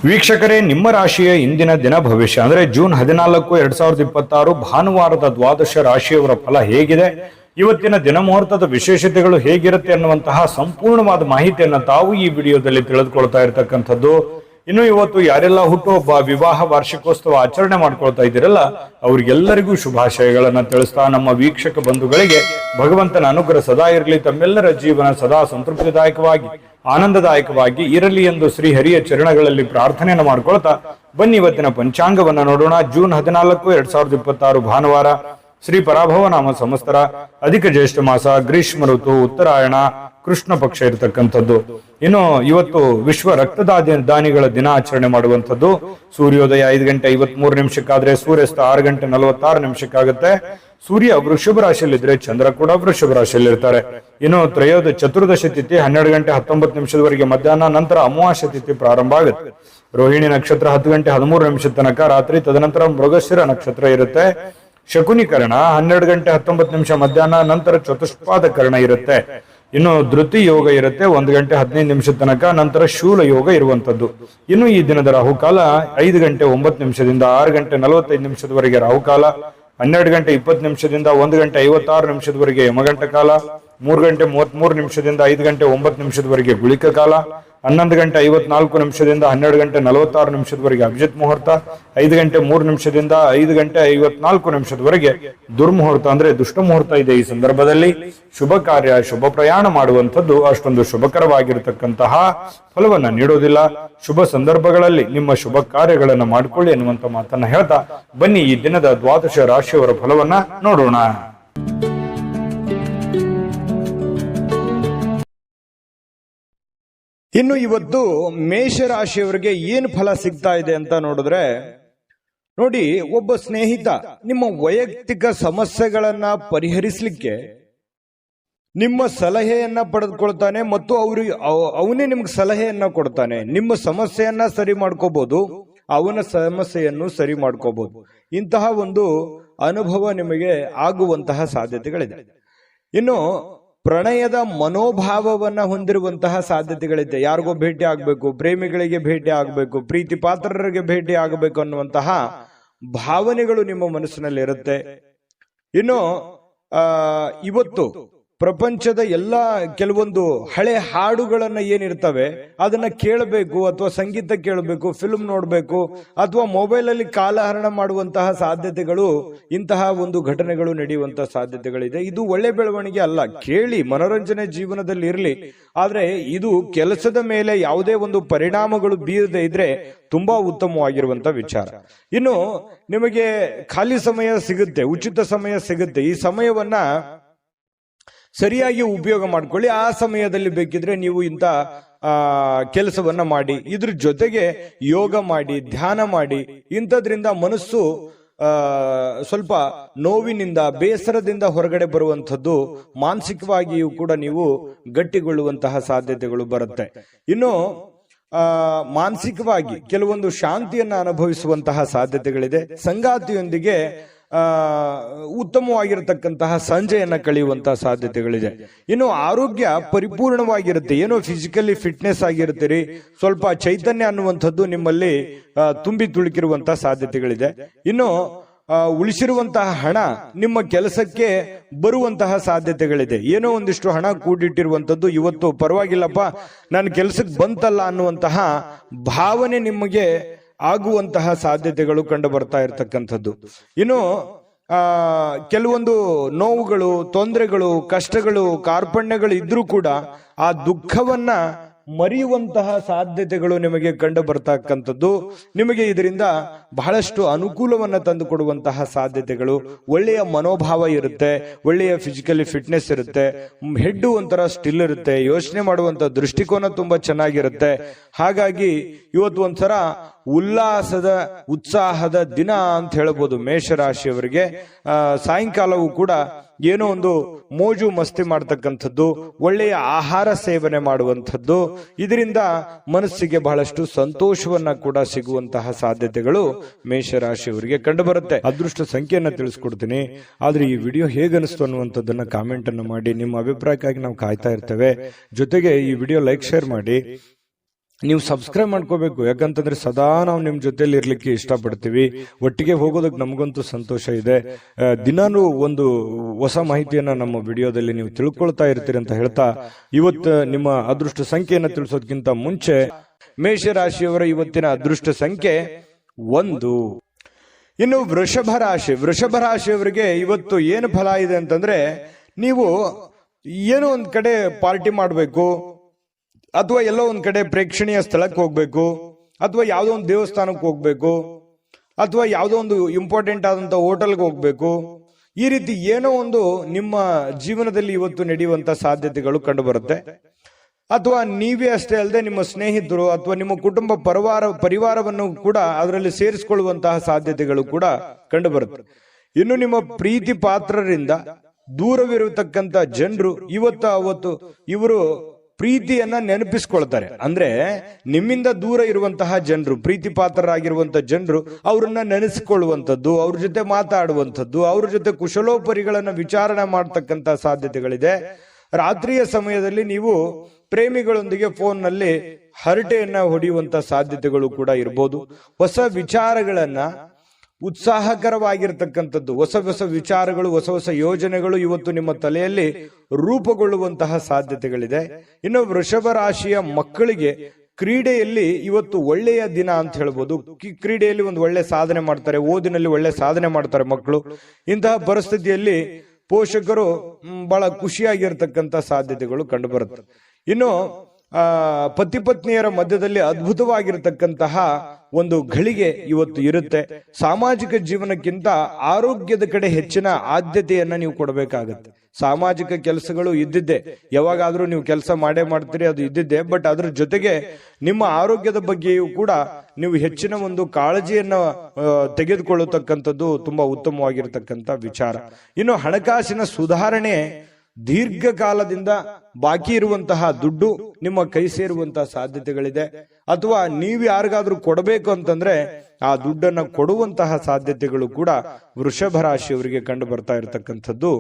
ವೀಕ್ಷಕರೇ, ನಿಮ್ಮ ರಾಶಿಯ ಇಂದಿನ ದಿನ ಭವಿಷ್ಯ ಅಂದ್ರೆ ಜೂನ್ 14, 2026 ಭಾನುವಾರದ ದ್ವಾದಶ ರಾಶಿಯವರ ಫಲ ಹೇಗಿದೆ, ಇವತ್ತಿನ ದಿನ ಮುಹೂರ್ತದ ವಿಶೇಷತೆಗಳು ಹೇಗಿರುತ್ತೆ ಅನ್ನುವಂತಹ ಸಂಪೂರ್ಣವಾದ ಮಾಹಿತಿಯನ್ನು ತಾವು ಈ ವಿಡಿಯೋದಲ್ಲಿ ತಿಳಿದುಕೊಳ್ತಾ ಇರತಕ್ಕಂಥದ್ದು. ಇನ್ನು ಇವತ್ತು ಯಾರೆಲ್ಲ ಹುಟ್ಟುಹಬ್ಬ, ವಿವಾಹ ವಾರ್ಷಿಕೋತ್ಸವ ಆಚರಣೆ ಮಾಡ್ಕೊಳ್ತಾ ಇದ್ದೀರಲ್ಲ, ಅವ್ರಿಗೆಲ್ಲರಿಗೂ ಶುಭಾಶಯಗಳನ್ನ ತಿಳಿಸ್ತಾ ನಮ್ಮ ವೀಕ್ಷಕ ಬಂಧುಗಳಿಗೆ ಭಗವಂತನ ಅನುಗ್ರಹ ಸದಾ ಇರಲಿ, ತಮ್ಮೆಲ್ಲರ ಜೀವನ ಸದಾ ಸಂತೃಪ್ತಿದಾಯಕವಾಗಿ ಆನಂದದಾಯಕವಾಗಿ ಇರಲಿ ಎಂದು ಶ್ರೀಹರಿಯ ಚರಣಗಳಲ್ಲಿ ಪ್ರಾರ್ಥನೆಯನ್ನು ಮಾಡ್ಕೊಳ್ತಾ ಬನ್ನಿ ಇವತ್ತಿನ ಪಂಚಾಂಗವನ್ನ ನೋಡೋಣ. ಜೂನ್ 14, 2026 ಭಾನುವಾರ, ಶ್ರೀ ಪರಾಭವ ನಾಮ ಸಂವತ್ಸರ, ಅಧಿಕ ಜ್ಯೇಷ್ಠ ಮಾಸ, ಗ್ರೀಷ್ಮ ಋತು, ಉತ್ತರಾಯಣ, ಕೃಷ್ಣ ಪಕ್ಷ ಇರತಕ್ಕಂಥದ್ದು. ಇನ್ನು ಇವತ್ತು ವಿಶ್ವ ರಕ್ತದಾನಿಗಳ ದಿನ ಆಚರಣೆ ಮಾಡುವಂಥದ್ದು. ಸೂರ್ಯೋದಯ 5:53 ಸೂರ್ಯಾಸ್ತ 6:46 ಸೂರ್ಯ ವೃಷಭ ರಾಶಿಯಲ್ಲಿದ್ರೆ ಚಂದ್ರ ಕೂಡ ವೃಷಭ ರಾಶಿಯಲ್ಲಿ ಇರ್ತಾರೆ. ಇನ್ನು ಚತುರ್ದಶಿ ತಿಥಿ 12:19 ಮಧ್ಯಾಹ್ನ, ನಂತರ ಅಮಾವಾಸ್ಯ ತಿಥಿ ಪ್ರಾರಂಭ ಆಗುತ್ತೆ. ರೋಹಿಣಿ ನಕ್ಷತ್ರ 10:13 ತನಕ ರಾತ್ರಿ, ತದನಂತರ ಮೃಗಶಿರ ನಕ್ಷತ್ರ ಇರುತ್ತೆ. ಶಕುನಿ ಕರ್ಣ 12:19 ಮಧ್ಯಾಹ್ನ, ನಂತರ ಚತುಷ್ಪಾದ ಕರ್ಣ ಇರುತ್ತೆ. ಇನ್ನು ಧೃತಿ ಯೋಗ ಇರುತ್ತೆ 1:15 ತನಕ, ನಂತರ ಶೂಲ ಯೋಗ ಇರುವಂತದ್ದು. ಇನ್ನು ಈ ದಿನದ ರಾಹುಕಾಲ 5:09 6:45 ರಾಹುಕಾಲ, 12:20 1:56 ಯಮಗಂಟ ಕಾಲ, 3:33 5:09 ಗುಳಿಕ ಕಾಲ, 11:54 12:46 ಅಭಿಜಿತ್ ಮುಹೂರ್ತ, 5:03 5:54 ದುರ್ಮುಹೂರ್ತ ಅಂದ್ರೆ ದುಷ್ಟ ಮುಹೂರ್ತ ಇದೆ. ಈ ಸಂದರ್ಭದಲ್ಲಿ ಶುಭ ಕಾರ್ಯ, ಶುಭ ಪ್ರಯಾಣ ಮಾಡುವಂಥದ್ದು ಅಷ್ಟೊಂದು ಶುಭಕರವಾಗಿರತಕ್ಕಂತಹ ಫಲವನ್ನ ನೀಡೋದಿಲ್ಲ. ಶುಭ ಸಂದರ್ಭಗಳಲ್ಲಿ ನಿಮ್ಮ ಶುಭ ಕಾರ್ಯಗಳನ್ನು ಮಾಡಿಕೊಳ್ಳಿ ಎನ್ನುವಂತ ಮಾತನ್ನ ಹೇಳ್ತಾ ಬನ್ನಿ ಈ ದಿನದ ದ್ವಾದಶ ರಾಶಿಯವರ ಫಲವನ್ನ ನೋಡೋಣ. ಇನ್ನು ಇವತ್ತು ಮೇಷರಾಶಿಯವರಿಗೆ ಏನು ಫಲ ಸಿಗ್ತಾ ಇದೆ ಅಂತ ನೋಡಿದ್ರೆ, ನೋಡಿ, ಒಬ್ಬ ಸ್ನೇಹಿತ ನಿಮ್ಮ ವೈಯಕ್ತಿಕ ಸಮಸ್ಯೆಗಳನ್ನ ಪರಿಹರಿಸಲಿಕ್ಕೆ ನಿಮ್ಮ ಸಲಹೆಯನ್ನ ಪಡೆದುಕೊಳ್ತಾನೆ ಮತ್ತು ಅವನೇ ನಿಮ್ಗೆ ಸಲಹೆಯನ್ನ ಕೊಡ್ತಾನೆ. ನಿಮ್ಮ ಸಮಸ್ಯೆಯನ್ನ ಸರಿ ಮಾಡ್ಕೋಬಹುದು, ಅವನ ಸಮಸ್ಯೆಯನ್ನು ಸರಿ ಮಾಡ್ಕೋಬಹುದು. ಇಂತಹ ಒಂದು ಅನುಭವ ನಿಮಗೆ ಆಗುವಂತಹ ಸಾಧ್ಯತೆಗಳಿದೆ. ಇನ್ನು ಪ್ರಣಯದ ಮನೋಭಾವವನ್ನ ಹೊಂದಿರುವಂತಹ ಸಾಧ್ಯತೆಗಳಿದೆ. ಯಾರಿಗೋ ಭೇಟಿ ಆಗ್ಬೇಕು, ಪ್ರೇಮಿಗಳಿಗೆ ಭೇಟಿ ಆಗ್ಬೇಕು, ಪ್ರೀತಿ ಪಾತ್ರರಿಗೆ ಭೇಟಿ ಆಗಬೇಕು ಅನ್ನುವಂತಹ ಭಾವನೆಗಳು ನಿಮ್ಮ ಮನಸ್ಸಿನಲ್ಲಿ ಇರುತ್ತೆ. ಇನ್ನು ಇವತ್ತು ಪ್ರಪಂಚದ ಎಲ್ಲ ಕೆಲವೊಂದು ಹಳೆ ಹಾಡುಗಳನ್ನ ಏನಿರ್ತವೆ ಅದನ್ನ ಕೇಳಬೇಕು, ಅಥವಾ ಸಂಗೀತ ಕೇಳಬೇಕು, ಫಿಲ್ಮ್ ನೋಡಬೇಕು, ಅಥವಾ ಮೊಬೈಲ್ ಅಲ್ಲಿ ಕಾಲಹರಣ ಮಾಡುವಂತಹ ಸಾಧ್ಯತೆಗಳು, ಇಂತಹ ಒಂದು ಘಟನೆಗಳು ನಡೆಯುವಂತಹ ಸಾಧ್ಯತೆಗಳಿದೆ. ಇದು ಒಳ್ಳೆ ಬೆಳವಣಿಗೆ ಅಲ್ಲ. ಕೇಳಿ, ಮನೋರಂಜನೆ ಜೀವನದಲ್ಲಿ ಇರಲಿ, ಆದ್ರೆ ಇದು ಕೆಲಸದ ಮೇಲೆ ಯಾವುದೇ ಒಂದು ಪರಿಣಾಮಗಳು ಬೀರದೆ ಇದ್ರೆ ತುಂಬಾ ಉತ್ತಮವಾಗಿರುವಂತ ವಿಚಾರ. ಇನ್ನು ನಿಮಗೆ ಖಾಲಿ ಸಮಯ ಸಿಗುತ್ತೆ, ಉಚಿತ ಸಮಯ ಸಿಗುತ್ತೆ. ಈ ಸಮಯವನ್ನ ಸರಿಯಾಗಿ ಉಪಯೋಗ ಮಾಡ್ಕೊಳ್ಳಿ. ಆ ಸಮಯದಲ್ಲಿ ಬೇಕಿದ್ರೆ ನೀವು ಇಂಥ ಕೆಲಸವನ್ನ ಮಾಡಿ, ಇದ್ರ ಜೊತೆಗೆ ಯೋಗ ಮಾಡಿ, ಧ್ಯಾನ ಮಾಡಿ. ಇಂಥದ್ರಿಂದ ಮನಸ್ಸು ಸ್ವಲ್ಪ ನೋವಿನಿಂದ, ಬೇಸರದಿಂದ ಹೊರಗಡೆ ಬರುವಂಥದ್ದು, ಮಾನಸಿಕವಾಗಿಯೂ ಕೂಡ ನೀವು ಗಟ್ಟಿಗೊಳ್ಳುವಂತಹ ಸಾಧ್ಯತೆಗಳು ಬರುತ್ತೆ. ಇನ್ನು ಮಾನಸಿಕವಾಗಿ ಕೆಲವೊಂದು ಶಾಂತಿಯನ್ನ ಅನುಭವಿಸುವಂತಹ ಸಾಧ್ಯತೆಗಳಿದೆ. ಸಂಗಾತಿಯೊಂದಿಗೆ ಉತ್ತಮವಾಗಿರತಕ್ಕಂತಹ ಸಂಜೆಯನ್ನ ಕಳೆಯುವಂತಹ ಸಾಧ್ಯತೆಗಳಿದೆ. ಇನ್ನು ಆರೋಗ್ಯ ಪರಿಪೂರ್ಣವಾಗಿರುತ್ತೆ. ಏನೋ ಫಿಸಿಕಲಿ ಫಿಟ್ನೆಸ್ ಆಗಿರ್ತೀರಿ, ಸ್ವಲ್ಪ ಚೈತನ್ಯ ಅನ್ನುವಂಥದ್ದು ನಿಮ್ಮಲ್ಲಿ ತುಂಬಿ ತುಳುಕಿರುವಂತಹ ಸಾಧ್ಯತೆಗಳಿದೆ. ಇನ್ನು ಉಳಿಸಿರುವಂತಹ ಹಣ ನಿಮ್ಮ ಕೆಲಸಕ್ಕೆ ಬರುವಂತಹ ಸಾಧ್ಯತೆಗಳಿದೆ. ಏನೋ ಒಂದಿಷ್ಟು ಹಣ ಕೂಡಿಟ್ಟಿರುವಂಥದ್ದು ಇವತ್ತು ಪರವಾಗಿಲ್ಲಪ್ಪ, ನನ್ನ ಕೆಲಸಕ್ಕೆ ಬಂತಲ್ಲ ಅನ್ನುವಂತಹ ಭಾವನೆ ನಿಮಗೆ ಆಗುವಂತಹ ಸಾಧ್ಯತೆಗಳು ಕಂಡು ಬರ್ತಾ ಇರತಕ್ಕಂಥದ್ದು. ಇನ್ನು ಕೆಲವೊಂದು ನೋವುಗಳು, ತೊಂದರೆಗಳು, ಕಷ್ಟಗಳು, ಕಾರ್ಪಣ್ಯಗಳು ಇದ್ರೂ ಕೂಡ ಆ ದುಃಖವನ್ನ ಮರೆಯುವಂತಹ ಸಾಧ್ಯತೆಗಳು ನಿಮಗೆ ಕಂಡು ಬರ್ತಕ್ಕಂಥದ್ದು. ನಿಮಗೆ ಇದರಿಂದ ಬಹಳಷ್ಟು ಅನುಕೂಲವನ್ನ ತಂದು ಕೊಡುವಂತಹ ಸಾಧ್ಯತೆಗಳು, ಒಳ್ಳೆಯ ಮನೋಭಾವ ಇರುತ್ತೆ, ಒಳ್ಳೆಯ ಫಿಸಿಕಲಿ ಫಿಟ್ನೆಸ್ ಇರುತ್ತೆ, ಹೆಡ್ ಒಂಥರ ಸ್ಟಿಲ್ ಇರುತ್ತೆ, ಯೋಚನೆ ಮಾಡುವಂತ ದೃಷ್ಟಿಕೋನ ತುಂಬಾ ಚೆನ್ನಾಗಿರುತ್ತೆ. ಹಾಗಾಗಿ ಇವತ್ತು ಒಂಥರ ಉಲ್ಲಾಸದ, ಉತ್ಸಾಹದ ದಿನ ಅಂತ ಹೇಳಬಹುದು ಮೇಷರಾಶಿಯವರಿಗೆ. ಸಾಯಂಕಾಲವೂ ಕೂಡ ಏನೋ ಒಂದು ಮೋಜು ಮಸ್ತಿ ಮಾಡ್ತಕ್ಕಂಥದ್ದು, ಒಳ್ಳೆಯ ಆಹಾರ ಸೇವನೆ ಮಾಡುವಂಥದ್ದು, ಇದರಿಂದ ಮನಸ್ಸಿಗೆ ಬಹಳಷ್ಟು ಸಂತೋಷವನ್ನ ಕೂಡ ಸಿಗುವಂತಹ ಸಾಧ್ಯತೆಗಳು ಮೇಷರಾಶಿಯವರಿಗೆ ಕಂಡು ಬರುತ್ತೆ. ಅದೃಷ್ಟ ಸಂಖ್ಯೆಯನ್ನ ತಿಳಿಸ್ಕೊಡ್ತೀನಿ, ಆದ್ರೆ ಈ ವಿಡಿಯೋ ಹೇಗನಿಸ್ತು ಅನ್ನುವಂಥದ್ದನ್ನ ಕಾಮೆಂಟ್ ಅನ್ನು ಮಾಡಿ. ನಿಮ್ಮ ಅಭಿಪ್ರಾಯಕ್ಕಾಗಿ ನಾವು ಕಾಯ್ತಾ ಇರ್ತೇವೆ. ಜೊತೆಗೆ ಈ ವಿಡಿಯೋ ಲೈಕ್, ಶೇರ್ ಮಾಡಿ. ನೀವು ಸಬ್ಸ್ಕ್ರೈಬ್ ಮಾಡ್ಕೋಬೇಕು. ಯಾಕಂತಂದ್ರೆ ಸದಾ ನಾವು ನಿಮ್ ಜೊತೆಲಿ ಇರ್ಲಿಕ್ಕೆ ಇಷ್ಟಪಡ್ತೀವಿ. ಒಟ್ಟಿಗೆ ಹೋಗೋದಕ್ಕೆ ನಮಗಂತೂ ಸಂತೋಷ ಇದೆ. ದಿನಾನು ಒಂದು ಹೊಸ ಮಾಹಿತಿಯನ್ನ ನಮ್ಮ ವಿಡಿಯೋದಲ್ಲಿ ನೀವು ತಿಳ್ಕೊಳ್ತಾ ಇರ್ತೀರಿ ಅಂತ ಹೇಳ್ತಾ, ಇವತ್ತು ನಿಮ್ಮ ಅದೃಷ್ಟ ಸಂಖ್ಯೆಯನ್ನ ತಿಳಿಸೋದಕ್ಕಿಂತ ಮುಂಚೆ ಮೇಷರಾಶಿಯವರ ಇವತ್ತಿನ ಅದೃಷ್ಟ ಸಂಖ್ಯೆ 1. ಇನ್ನು ವೃಷಭ ರಾಶಿಯವರಿಗೆ ಇವತ್ತು ಏನು ಫಲ ಇದೆ ಅಂತಂದ್ರೆ, ನೀವು ಏನೋ ಒಂದ್ ಕಡೆ ಪಾರ್ಟಿ ಮಾಡಬೇಕು, ಅಥವಾ ಎಲ್ಲೋ ಒಂದ್ ಕಡೆ ಪ್ರೇಕ್ಷಣೀಯ ಸ್ಥಳಕ್ಕೆ ಹೋಗ್ಬೇಕು, ಅಥವಾ ಯಾವುದೋ ಒಂದು ದೇವಸ್ಥಾನಕ್ಕೆ ಹೋಗ್ಬೇಕು, ಅಥವಾ ಯಾವುದೋ ಒಂದು ಇಂಪಾರ್ಟೆಂಟ್ ಆದಂತ ಹೋಟೆಲ್ಗೆ ಹೋಗ್ಬೇಕು. ಈ ರೀತಿ ಏನೋ ಒಂದು ನಿಮ್ಮ ಜೀವನದಲ್ಲಿ ಇವತ್ತು ನಡೆಯುವಂತ ಸಾಧ್ಯತೆಗಳು ಕಂಡು ಬರುತ್ತೆ. ಅಥವಾ ನೀವೇ ಅಷ್ಟೇ ಅಲ್ಲದೆ ನಿಮ್ಮ ಸ್ನೇಹಿತರು ಅಥವಾ ನಿಮ್ಮ ಕುಟುಂಬ ಪರಿವಾರವನ್ನು ಕೂಡ ಅದರಲ್ಲಿ ಸೇರಿಸಿಕೊಳ್ಳುವಂತಹ ಸಾಧ್ಯತೆಗಳು ಕೂಡ ಕಂಡು ಬರುತ್ತೆ. ಇನ್ನು ನಿಮ್ಮ ಪ್ರೀತಿ ಪಾತ್ರರಿಂದ ದೂರವಿರತಕ್ಕಂತ ಜನರು ಅವತ್ತು ಇವರು ಪ್ರೀತಿಯನ್ನ ನೆನಪಿಸ್ಕೊಳ್ತಾರೆ. ಅಂದ್ರೆ ನಿಮ್ಮಿಂದ ದೂರ ಇರುವಂತಹ ಜನರು, ಪ್ರೀತಿ ಪಾತ್ರರಾಗಿರುವಂತಹ ಜನರು ಅವ್ರನ್ನ ನೆನೆಸಿಕೊಳ್ಳುವಂಥದ್ದು, ಅವ್ರ ಜೊತೆ ಮಾತಾಡುವಂಥದ್ದು, ಅವ್ರ ಜೊತೆ ಕುಶಲೋಪರಿಗಳನ್ನ ವಿಚಾರಣೆ ಮಾಡತಕ್ಕಂತ ಸಾಧ್ಯತೆಗಳಿದೆ. ರಾತ್ರಿಯ ಸಮಯದಲ್ಲಿ ನೀವು ಪ್ರೇಮಿಗಳೊಂದಿಗೆ ಫೋನ್ನಲ್ಲಿ ಹರಟೆಯನ್ನ ಹೊಡೆಯುವಂತ ಸಾಧ್ಯತೆಗಳು ಕೂಡ ಇರಬಹುದು. ಹೊಸ ವಿಚಾರಗಳನ್ನ, ಉತ್ಸಾಹಕರವಾಗಿರ್ತಕ್ಕಂಥದ್ದು, ಹೊಸ ವಿಚಾರಗಳು, ಹೊಸ ಯೋಜನೆಗಳು ಇವತ್ತು ನಿಮ್ಮ ತಲೆಯಲ್ಲಿ ರೂಪುಗೊಳ್ಳುವಂತಹ ಸಾಧ್ಯತೆಗಳಿದೆ. ಇನ್ನು ವೃಷಭ ರಾಶಿಯ ಮಕ್ಕಳಿಗೆ ಕ್ರೀಡೆಯಲ್ಲಿ ಇವತ್ತು ಒಳ್ಳೆಯ ದಿನ ಅಂತ ಹೇಳ್ಬೋದು. ಕ್ರೀಡೆಯಲ್ಲಿ ಒಂದು ಒಳ್ಳೆ ಸಾಧನೆ ಮಾಡ್ತಾರೆ, ಓದಿನಲ್ಲಿ ಒಳ್ಳೆ ಸಾಧನೆ ಮಾಡ್ತಾರೆ ಮಕ್ಕಳು. ಇಂತಹ ಪರಿಸ್ಥಿತಿಯಲ್ಲಿ ಪೋಷಕರು ಬಹಳ ಖುಷಿಯಾಗಿರ್ತಕ್ಕಂಥ ಸಾಧ್ಯತೆಗಳು ಕಂಡು ಬರುತ್ತೆ. ಇನ್ನು ಪತಿ ಪತ್ನಿಯರ ಮಧ್ಯದಲ್ಲಿ ಅದ್ಭುತವಾಗಿರತಕ್ಕಂತಹ ಒಂದು ಘಳಿಗೆ ಇವತ್ತು ಇರುತ್ತೆ. ಸಾಮಾಜಿಕ ಜೀವನಕ್ಕಿಂತ ಆರೋಗ್ಯದ ಕಡೆ ಹೆಚ್ಚಿನ ಆದ್ಯತೆಯನ್ನ ನೀವು ಕೊಡಬೇಕಾಗತ್ತೆ. ಸಾಮಾಜಿಕ ಕೆಲಸಗಳು ಇದ್ದಿದ್ದೆ, ಯಾವಾಗಾದ್ರೂ ನೀವು ಕೆಲಸ ಮಾಡೇ ಮಾಡ್ತೀರಿ, ಅದು ಇದ್ದಿದ್ದೆ. ಬಟ್ ಅದ್ರ ಜೊತೆಗೆ ನಿಮ್ಮ ಆರೋಗ್ಯದ ಬಗ್ಗೆಯೂ ಕೂಡ ನೀವು ಹೆಚ್ಚಿನ ಒಂದು ಕಾಳಜಿಯನ್ನ ತೆಗೆದುಕೊಳ್ಳತಕ್ಕಂಥದ್ದು ತುಂಬಾ ಉತ್ತಮವಾಗಿರ್ತಕ್ಕಂಥ ವಿಚಾರ. ಇನ್ನು ಹಣಕಾಸಿನ ಸುಧಾರಣೆ, ದೀರ್ಘಕಾಲದಿಂದ ಬಾಕಿ ಇರುವಂತಹ ದುಡ್ಡು ನಿಮ್ಮ ಕೈ ಸೇರುವಂತಹ ಸಾಧ್ಯತೆಗಳಿದೆ. ಅಥವಾ ನೀವು ಯಾರಿಗಾದ್ರೂ ಕೊಡಬೇಕು ಅಂತಂದ್ರೆ ಆ ದುಡ್ಡನ್ನ ಕೊಡುವಂತಹ ಸಾಧ್ಯತೆಗಳು ಕೂಡ ವೃಷಭ ರಾಶಿಯವರಿಗೆ ಕಂಡು ಬರ್ತಾ ಇರತಕ್ಕಂಥದ್ದು.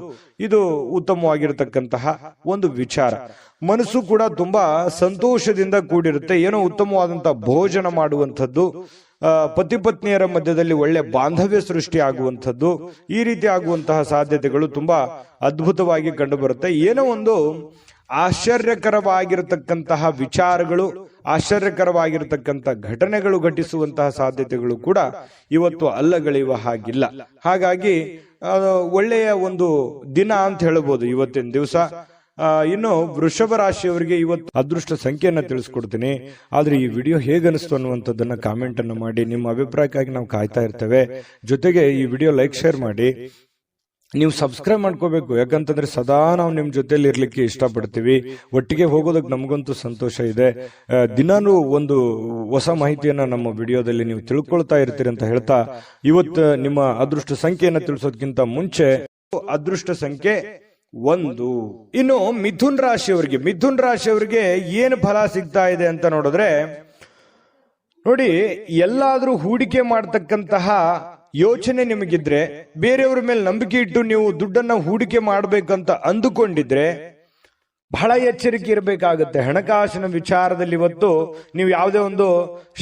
ಇದು ಉತ್ತಮವಾಗಿರತಕ್ಕಂತಹ ಒಂದು ವಿಚಾರ. ಮನಸ್ಸು ಕೂಡ ತುಂಬಾ ಸಂತೋಷದಿಂದ ಕೂಡಿರುತ್ತೆ. ಏನೋ ಉತ್ತಮವಾದಂತಹ ಭೋಜನ ಮಾಡುವಂಥದ್ದು, ಪತಿ ಪತ್ನಿಯರ ಮಧ್ಯದಲ್ಲಿ ಒಳ್ಳೆ ಬಾಂಧವ್ಯ ಸೃಷ್ಟಿ ಆಗುವಂಥದ್ದು, ಈ ರೀತಿ ಆಗುವಂತಹ ಸಾಧ್ಯತೆಗಳು ತುಂಬಾ ಅದ್ಭುತವಾಗಿ ಕಂಡು ಬರುತ್ತೆ. ಏನೋ ಒಂದು ಆಶ್ಚರ್ಯಕರವಾಗಿರತಕ್ಕಂತಹ ವಿಚಾರಗಳು, ಆಶ್ಚರ್ಯಕರವಾಗಿರತಕ್ಕಂಥ ಘಟನೆಗಳು ಘಟಿಸುವಂತಹ ಸಾಧ್ಯತೆಗಳು ಕೂಡ ಇವತ್ತು ಅಲ್ಲಗಳೆಯುವ ಹಾಗಿಲ್ಲ. ಹಾಗಾಗಿ ಒಳ್ಳೆಯ ಒಂದು ದಿನ ಅಂತ ಹೇಳಬಹುದು ಇವತ್ತಿನ ದಿವಸ. ಇನ್ನು ವೃಷಭ ರಾಶಿಯವರಿಗೆ ಇವತ್ತು ಅದೃಷ್ಟ ಸಂಖ್ಯೆಯನ್ನ ತಿಳಿಸ್ಕೊಡ್ತೀನಿ. ಆದ್ರೆ ಈ ವಿಡಿಯೋ ಹೇಗನಿಸ್ತು ಅನ್ನುವಂಥದ್ದನ್ನ ಕಾಮೆಂಟ್ ಅನ್ನು ಮಾಡಿ. ನಿಮ್ಮ ಅಭಿಪ್ರಾಯಕ್ಕಾಗಿ ನಾವು ಕಾಯ್ತಾ ಇರ್ತೇವೆ. ಜೊತೆಗೆ ಈ ವಿಡಿಯೋ ಲೈಕ್, ಶೇರ್ ಮಾಡಿ. ನೀವು ಸಬ್ಸ್ಕ್ರೈಬ್ ಮಾಡ್ಕೋಬೇಕು. ಯಾಕಂತಂದ್ರೆ ಸದಾ ನಾವು ನಿಮ್ ಜೊತೆಲಿ ಇರ್ಲಿಕ್ಕೆ ಇಷ್ಟಪಡ್ತೀವಿ. ಒಟ್ಟಿಗೆ ಹೋಗೋದಕ್ಕೆ ನಮಗಂತೂ ಸಂತೋಷ ಇದೆ. ದಿನಾನು ಒಂದು ಹೊಸ ಮಾಹಿತಿಯನ್ನ ನಮ್ಮ ವಿಡಿಯೋದಲ್ಲಿ ನೀವು ತಿಳ್ಕೊಳ್ತಾ ಇರ್ತೀರಿ ಅಂತ ಹೇಳ್ತಾ, ಇವತ್ತು ನಿಮ್ಮ ಅದೃಷ್ಟ ಸಂಖ್ಯೆಯನ್ನ ತಿಳಿಸೋದಕ್ಕಿಂತ ಮುಂಚೆ ಅದೃಷ್ಟ ಸಂಖ್ಯೆ 1. ಇನ್ನು ಮಿಥುನ್ ರಾಶಿಯವರಿಗೆ ಏನು ಫಲ ಸಿಗ್ತಾ ಇದೆ ಅಂತ ನೋಡಿದ್ರೆ, ನೋಡಿ, ಎಲ್ಲಾದ್ರೂ ಹೂಡಿಕೆ ಮಾಡತಕ್ಕಂತಹ ಯೋಚನೆ ನಿಮಗಿದ್ರೆ, ಬೇರೆಯವ್ರ ಮೇಲೆ ನಂಬಿಕೆ ಇಟ್ಟು ನೀವು ದುಡ್ಡನ್ನ ಹೂಡಿಕೆ ಮಾಡ್ಬೇಕಂತ ಅಂದುಕೊಂಡಿದ್ರೆ ಬಹಳ ಎಚ್ಚರಿಕೆ ಇರಬೇಕಾಗುತ್ತೆ. ಹಣಕಾಸಿನ ವಿಚಾರದಲ್ಲಿ ಇವತ್ತು ನೀವು ಯಾವುದೇ ಒಂದು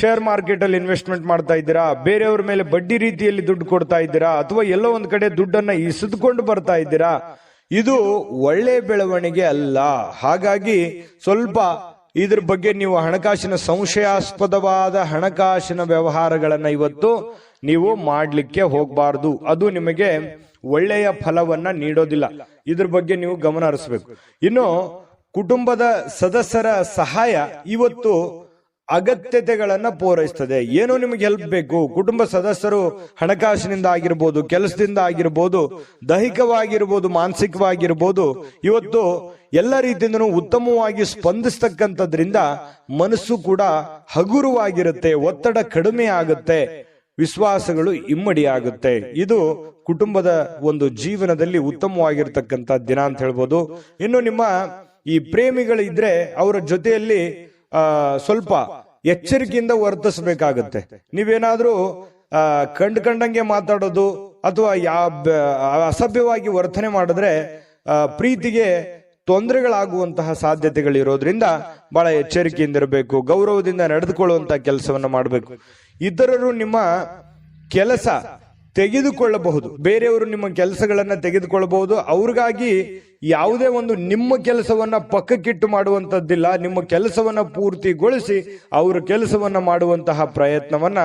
ಶೇರ್ ಮಾರ್ಕೆಟ್ ಅಲ್ಲಿ ಇನ್ವೆಸ್ಟ್ಮೆಂಟ್ ಮಾಡ್ತಾ ಇದ್ದೀರಾ, ಬೇರೆಯವ್ರ ಮೇಲೆ ಬಡ್ಡಿ ರೀತಿಯಲ್ಲಿ ದುಡ್ಡು ಕೊಡ್ತಾ ಇದ್ದೀರಾ, ಅಥವಾ ಎಲ್ಲೋ ಒಂದ್ ಕಡೆ ದುಡ್ಡನ್ನ ಇಸಿದುಕೊಂಡು ಬರ್ತಾ ಇದ್ದೀರಾ, ಇದು ಒಳ್ಳೆ ಬೆಳವಣಿಗೆ ಅಲ್ಲ. ಹಾಗಾಗಿ ಸ್ವಲ್ಪ ಇದ್ರ ಬಗ್ಗೆ ನೀವು ಹಣಕಾಸಿನ ಸಂಶಯಾಸ್ಪದವಾದ ಹಣಕಾಸಿನ ವ್ಯವಹಾರಗಳನ್ನ ಇವತ್ತು ನೀವು ಮಾಡ್ಲಿಕ್ಕೆ ಹೋಗಬಾರ್ದು. ಅದು ನಿಮಗೆ ಒಳ್ಳೆಯ ಫಲವನ್ನ ನೀಡೋದಿಲ್ಲ. ಇದ್ರ ಬಗ್ಗೆ ನೀವು ಗಮನ ಹರಿಸಬೇಕು. ಇನ್ನು ಕುಟುಂಬದ ಸದಸ್ಯರ ಸಹಾಯ ಇವತ್ತು ಅಗತ್ಯತೆಗಳನ್ನ ಪೂರೈಸ್ತದೆ. ಏನೋ ನಿಮಗೆ ಹೆಲ್ಪ್ ಬೇಕು, ಕುಟುಂಬ ಸದಸ್ಯರು ಹಣಕಾಸಿನಿಂದ ಆಗಿರ್ಬೋದು, ಕೆಲಸದಿಂದ ಆಗಿರ್ಬೋದು, ದೈಹಿಕವಾಗಿರ್ಬೋದು, ಮಾನಸಿಕವಾಗಿರ್ಬೋದು, ಇವತ್ತು ಎಲ್ಲ ರೀತಿಯಿಂದನೂ ಉತ್ತಮವಾಗಿ ಸ್ಪಂದಿಸ್ತಕ್ಕಂಥದ್ರಿಂದ ಮನಸ್ಸು ಕೂಡ ಹಗುರವಾಗಿರುತ್ತೆ, ಒತ್ತಡ ಕಡಿಮೆ ಆಗುತ್ತೆ, ವಿಶ್ವಾಸಗಳು ಇಮ್ಮಡಿ ಆಗುತ್ತೆ. ಇದು ಕುಟುಂಬದ ಒಂದು ಜೀವನದಲ್ಲಿ ಉತ್ತಮವಾಗಿರ್ತಕ್ಕಂಥ ದಿನ ಅಂತ ಹೇಳ್ಬೋದು. ಇನ್ನು ನಿಮ್ಮ ಈ ಪ್ರೇಮಿಗಳಿದ್ರೆ ಅವರ ಜೊತೆಯಲ್ಲಿ ಸ್ವಲ್ಪ ಎಚ್ಚರಿಕೆಯಿಂದ ವರ್ತಿಸಬೇಕಾಗತ್ತೆ. ನೀವೇನಾದ್ರೂ ಕಂಡಂಗೆ ಮಾತಾಡೋದು ಅಥವಾ ಅಸಭ್ಯವಾಗಿ ವರ್ತನೆ ಮಾಡಿದ್ರೆ ಪ್ರೀತಿಗೆ ತೊಂದರೆಗಳಾಗುವಂತಹ ಸಾಧ್ಯತೆಗಳಿರೋದ್ರಿಂದ ಬಹಳ ಎಚ್ಚರಿಕೆಯಿಂದ ಇರಬೇಕು. ಗೌರವದಿಂದ ನಡೆದುಕೊಳ್ಳುವಂತಹ ಕೆಲಸವನ್ನ ಮಾಡಬೇಕು. ಇತರರು ನಿಮ್ಮ ಕೆಲಸ ತೆಗೆದುಕೊಳ್ಳಬಹುದು, ಬೇರೆಯವರು ನಿಮ್ಮ ಕೆಲಸಗಳನ್ನ ತೆಗೆದುಕೊಳ್ಳಬಹುದು. ಅವ್ರಿಗಾಗಿ ಯಾವುದೇ ಒಂದು ನಿಮ್ಮ ಕೆಲಸವನ್ನ ಪಕ್ಕಕ್ಕಿಟ್ಟು ಮಾಡುವಂತದ್ದಿಲ್ಲ. ನಿಮ್ಮ ಕೆಲಸವನ್ನ ಪೂರ್ತಿಗೊಳಿಸಿ ಅವ್ರ ಕೆಲಸವನ್ನ ಮಾಡುವಂತಹ ಪ್ರಯತ್ನವನ್ನ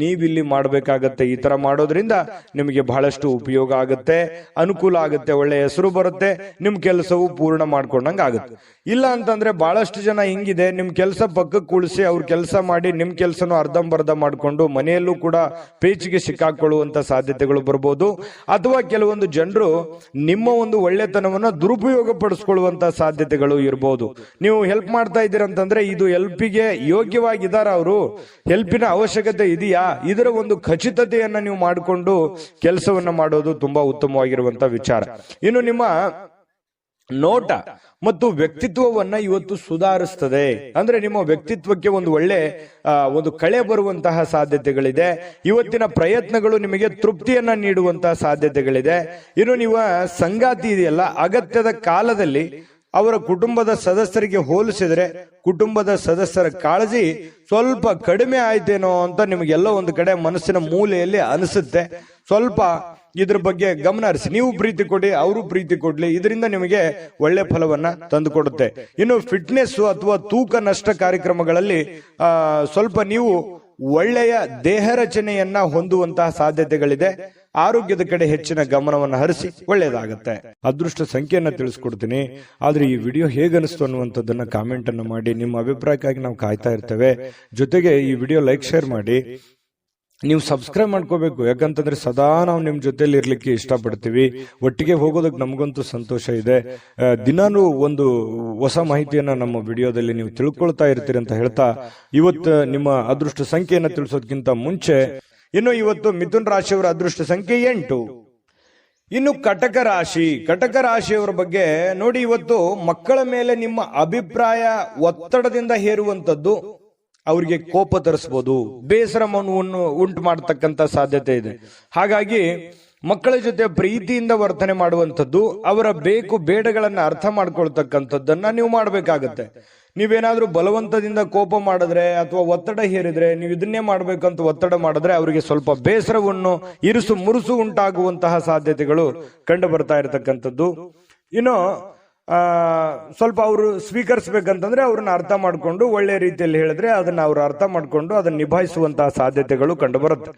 ನೀವಿಲ್ಲಿ ಮಾಡಬೇಕಾಗತ್ತೆ. ಈ ತರ ಮಾಡೋದ್ರಿಂದ ನಿಮಗೆ ಬಹಳಷ್ಟು ಉಪಯೋಗ ಆಗುತ್ತೆ, ಅನುಕೂಲ ಆಗುತ್ತೆ, ಒಳ್ಳೆ ಹೆಸರು ಬರುತ್ತೆ, ನಿಮ್ ಕೆಲಸವು ಪೂರ್ಣ ಮಾಡ್ಕೊಂಡಂಗ ಆಗುತ್ತೆ. ಇಲ್ಲ ಅಂತಂದ್ರೆ ಬಹಳಷ್ಟು ಜನ ಹಿಂಗಿದೆ, ನಿಮ್ ಕೆಲಸ ಪಕ್ಕಕ್ಕೆ ಕುಳಿಸಿ ಅವ್ರ ಕೆಲಸ ಮಾಡಿ ನಿಮ್ ಕೆಲಸನೂ ಅರ್ಧಂಬರ್ಧ ಮಾಡ್ಕೊಂಡು ಮನೆಯಲ್ಲೂ ಕೂಡ ಪೇಚಿಗೆ ಸಿಕ್ಕಾಕೊಳ್ಳುವಂತ ಸಾಧ್ಯತೆಗಳು ಬರ್ಬೋದು. ಅಥವಾ ಕೆಲವೊಂದು ಜನರು ನಿಮ್ಮ ಒಂದು ಒಳ್ಳೆತನವನ್ನ ದುರುಪಯೋಗ ಪಡಿಸ್ಕೊಳ್ಳುವಂತ ಸಾಧ್ಯತೆಗಳು ಇರಬಹುದು. ನೀವು ಹೆಲ್ಪ್ ಮಾಡ್ತಾ ಇದ್ದೀರಂತಂದ್ರೆ ಇದು ಹೆಲ್ಪಿಗೆ ಯೋಗ್ಯವಾಗಿದ್ದಾರ, ಅವರು ಹೆಲ್ಪಿನ ಅವಶ್ಯಕತೆ ಇದೆಯಾ, ಇದರ ಒಂದು ಖಚಿತತೆಯನ್ನ ನೀವು ಮಾಡಿಕೊಂಡು ಕೆಲಸವನ್ನ ಮಾಡೋದು ತುಂಬಾ ಉತ್ತಮವಾಗಿರುವಂತ ವಿಚಾರ. ಇನ್ನು ನಿಮ್ಮ ನೋಟ ಮತ್ತು ವ್ಯಕ್ತಿತ್ವವನ್ನ ಇವತ್ತು ಸುಧಾರಿಸ್ತದೆ. ಅಂದ್ರೆ ನಿಮ್ಮ ವ್ಯಕ್ತಿತ್ವಕ್ಕೆ ಒಂದು ಒಳ್ಳೆ ಒಂದು ಕಳೆ ಬರುವಂತಹ ಸಾಧ್ಯತೆಗಳಿದೆ. ಇವತ್ತಿನ ಪ್ರಯತ್ನಗಳು ನಿಮಗೆ ತೃಪ್ತಿಯನ್ನ ನೀಡುವಂತಹ ಸಾಧ್ಯತೆಗಳಿದೆ. ಇನ್ನು ನೀವು ಸಂಗಾತಿ ಇದೆಯಲ್ಲ, ಅಗತ್ಯದ ಕಾಲದಲ್ಲಿ ಅವರ ಕುಟುಂಬದ ಸದಸ್ಯರಿಗೆ ಹೋಲಿಸಿದ್ರೆ ಕುಟುಂಬದ ಸದಸ್ಯರ ಕಾಳಜಿ ಸ್ವಲ್ಪ ಕಡಿಮೆ ಆಯ್ತೇನೋ ಅಂತ ನಿಮಗೆಲ್ಲ ಒಂದು ಕಡೆ ಮನಸ್ಸಿನ ಮೂಲೆಯಲ್ಲಿ ಅನಿಸುತ್ತೆ. ಸ್ವಲ್ಪ ಇದ್ರ ಬಗ್ಗೆ ಗಮನ ಹರಿಸಿ. ನೀವು ಪ್ರೀತಿ ಕೊಡಿ, ಅವರು ಪ್ರೀತಿ ಕೊಡ್ಲಿ, ಇದರಿಂದ ನಿಮಗೆ ಒಳ್ಳೆ ಫಲವನ್ನ ತಂದುಕೊಡುತ್ತೆ. ಇನ್ನು ಫಿಟ್ನೆಸ್ ಅಥವಾ ತೂಕ ನಷ್ಟ ಕಾರ್ಯಕ್ರಮಗಳಲ್ಲಿ ಸ್ವಲ್ಪ ನೀವು ಒಳ್ಳೆಯ ದೇಹ ರಚನೆಯನ್ನ ಹೊಂದುವಂತಹ ಸಾಧ್ಯತೆಗಳಿದೆ. ಆರೋಗ್ಯದ ಕಡೆ ಹೆಚ್ಚಿನ ಗಮನವನ್ನು ಹರಿಸಿ, ಒಳ್ಳೆಯದಾಗತ್ತೆ. ಅದೃಷ್ಟ ಸಂಖ್ಯೆಯನ್ನ ತಿಳಿಸ್ಕೊಡ್ತೀನಿ. ಆದ್ರೆ ಈ ವಿಡಿಯೋ ಹೇಗನಿಸ್ತು ಅನ್ನುವಂಥದ್ದನ್ನ ಕಾಮೆಂಟ್ ಅನ್ನು ಮಾಡಿ. ನಿಮ್ಮ ಅಭಿಪ್ರಾಯಕ್ಕಾಗಿ ನಾವು ಕಾಯ್ತಾ ಇರ್ತೇವೆ. ಜೊತೆಗೆ ಈ ವಿಡಿಯೋ ಲೈಕ್, ಶೇರ್ ಮಾಡಿ. ನೀವು ಸಬ್ಸ್ಕ್ರೈಬ್ ಮಾಡ್ಕೋಬೇಕು, ಯಾಕಂತಂದ್ರೆ ಸದಾ ನಾವು ನಿಮ್ ಜೊತೆಲಿ ಇರ್ಲಿಕ್ಕೆ ಇಷ್ಟಪಡ್ತೀವಿ. ಒಟ್ಟಿಗೆ ಹೋಗೋದಕ್ಕೆ ನಮಗಂತೂ ಸಂತೋಷ ಇದೆ. ದಿನಾನು ಒಂದು ಹೊಸ ಮಾಹಿತಿಯನ್ನ ನಮ್ಮ ವಿಡಿಯೋದಲ್ಲಿ ನೀವು ತಿಳ್ಕೊಳ್ತಾ ಇರ್ತೀರಿ ಅಂತ ಹೇಳ್ತಾ, ಇವತ್ತು ನಿಮ್ಮ ಅದೃಷ್ಟ ಸಂಖ್ಯೆಯನ್ನ ತಿಳಿಸೋದಕ್ಕಿಂತ ಮುಂಚೆ ಇನ್ನು ಇವತ್ತು ಮಿಥುನ್ ರಾಶಿಯವರ ಅದೃಷ್ಟ ಸಂಖ್ಯೆ 8. ಇನ್ನು ಕಟಕ ರಾಶಿಯವರ ಬಗ್ಗೆ ನೋಡಿ, ಇವತ್ತು ಮಕ್ಕಳ ಮೇಲೆ ನಿಮ್ಮ ಅಭಿಪ್ರಾಯ ಒತ್ತಡದಿಂದ ಹೇರುವಂತದ್ದು ಅವರಿಗೆ ಕೋಪ ತರಿಸಬಹುದು, ಬೇಸರವನ್ನು ಉಂಟು ಮಾಡತಕ್ಕಂತ ಸಾಧ್ಯತೆ ಇದೆ. ಹಾಗಾಗಿ ಮಕ್ಕಳ ಜೊತೆ ಪ್ರೀತಿಯಿಂದ ವರ್ತನೆ ಮಾಡುವಂಥದ್ದು, ಅವರ ಬೇಕು ಬೇಡಗಳನ್ನ ಅರ್ಥ ಮಾಡ್ಕೊಳ್ತಕ್ಕಂಥದ್ದನ್ನ ನೀವು ಮಾಡಬೇಕಾಗತ್ತೆ. ನೀವೇನಾದ್ರೂ ಬಲವಂತದಿಂದ ಕೋಪ ಮಾಡಿದ್ರೆ ಅಥವಾ ಒತ್ತಡ ಹೇರಿದ್ರೆ, ನೀವು ಇದನ್ನೇ ಮಾಡ್ಬೇಕಂತ ಒತ್ತಡ ಮಾಡಿದ್ರೆ ಅವರಿಗೆ ಸ್ವಲ್ಪ ಬೇಸರವನ್ನು, ಇರುಸು ಮುರುಸು ಉಂಟಾಗುವಂತಹ ಸಾಧ್ಯತೆಗಳು ಕಂಡು ಬರ್ತಾ ಇರತಕ್ಕಂಥದ್ದು. ಇನ್ನು ಸ್ವಲ್ಪ ಅವರು ಸ್ವೀಕರಿಸಬೇಕಂತಂದ್ರೆ ಅವ್ರನ್ನ ಅರ್ಥ ಮಾಡ್ಕೊಂಡು ಒಳ್ಳೆ ರೀತಿಯಲ್ಲಿ ಹೇಳಿದ್ರೆ ಅದನ್ನ ಅವ್ರು ಅರ್ಥ ಮಾಡ್ಕೊಂಡು ಅದನ್ನ ನಿಭಾಯಿಸುವಂತಹ ಸಾಧ್ಯತೆಗಳು ಕಂಡು ಬರುತ್ತೆ.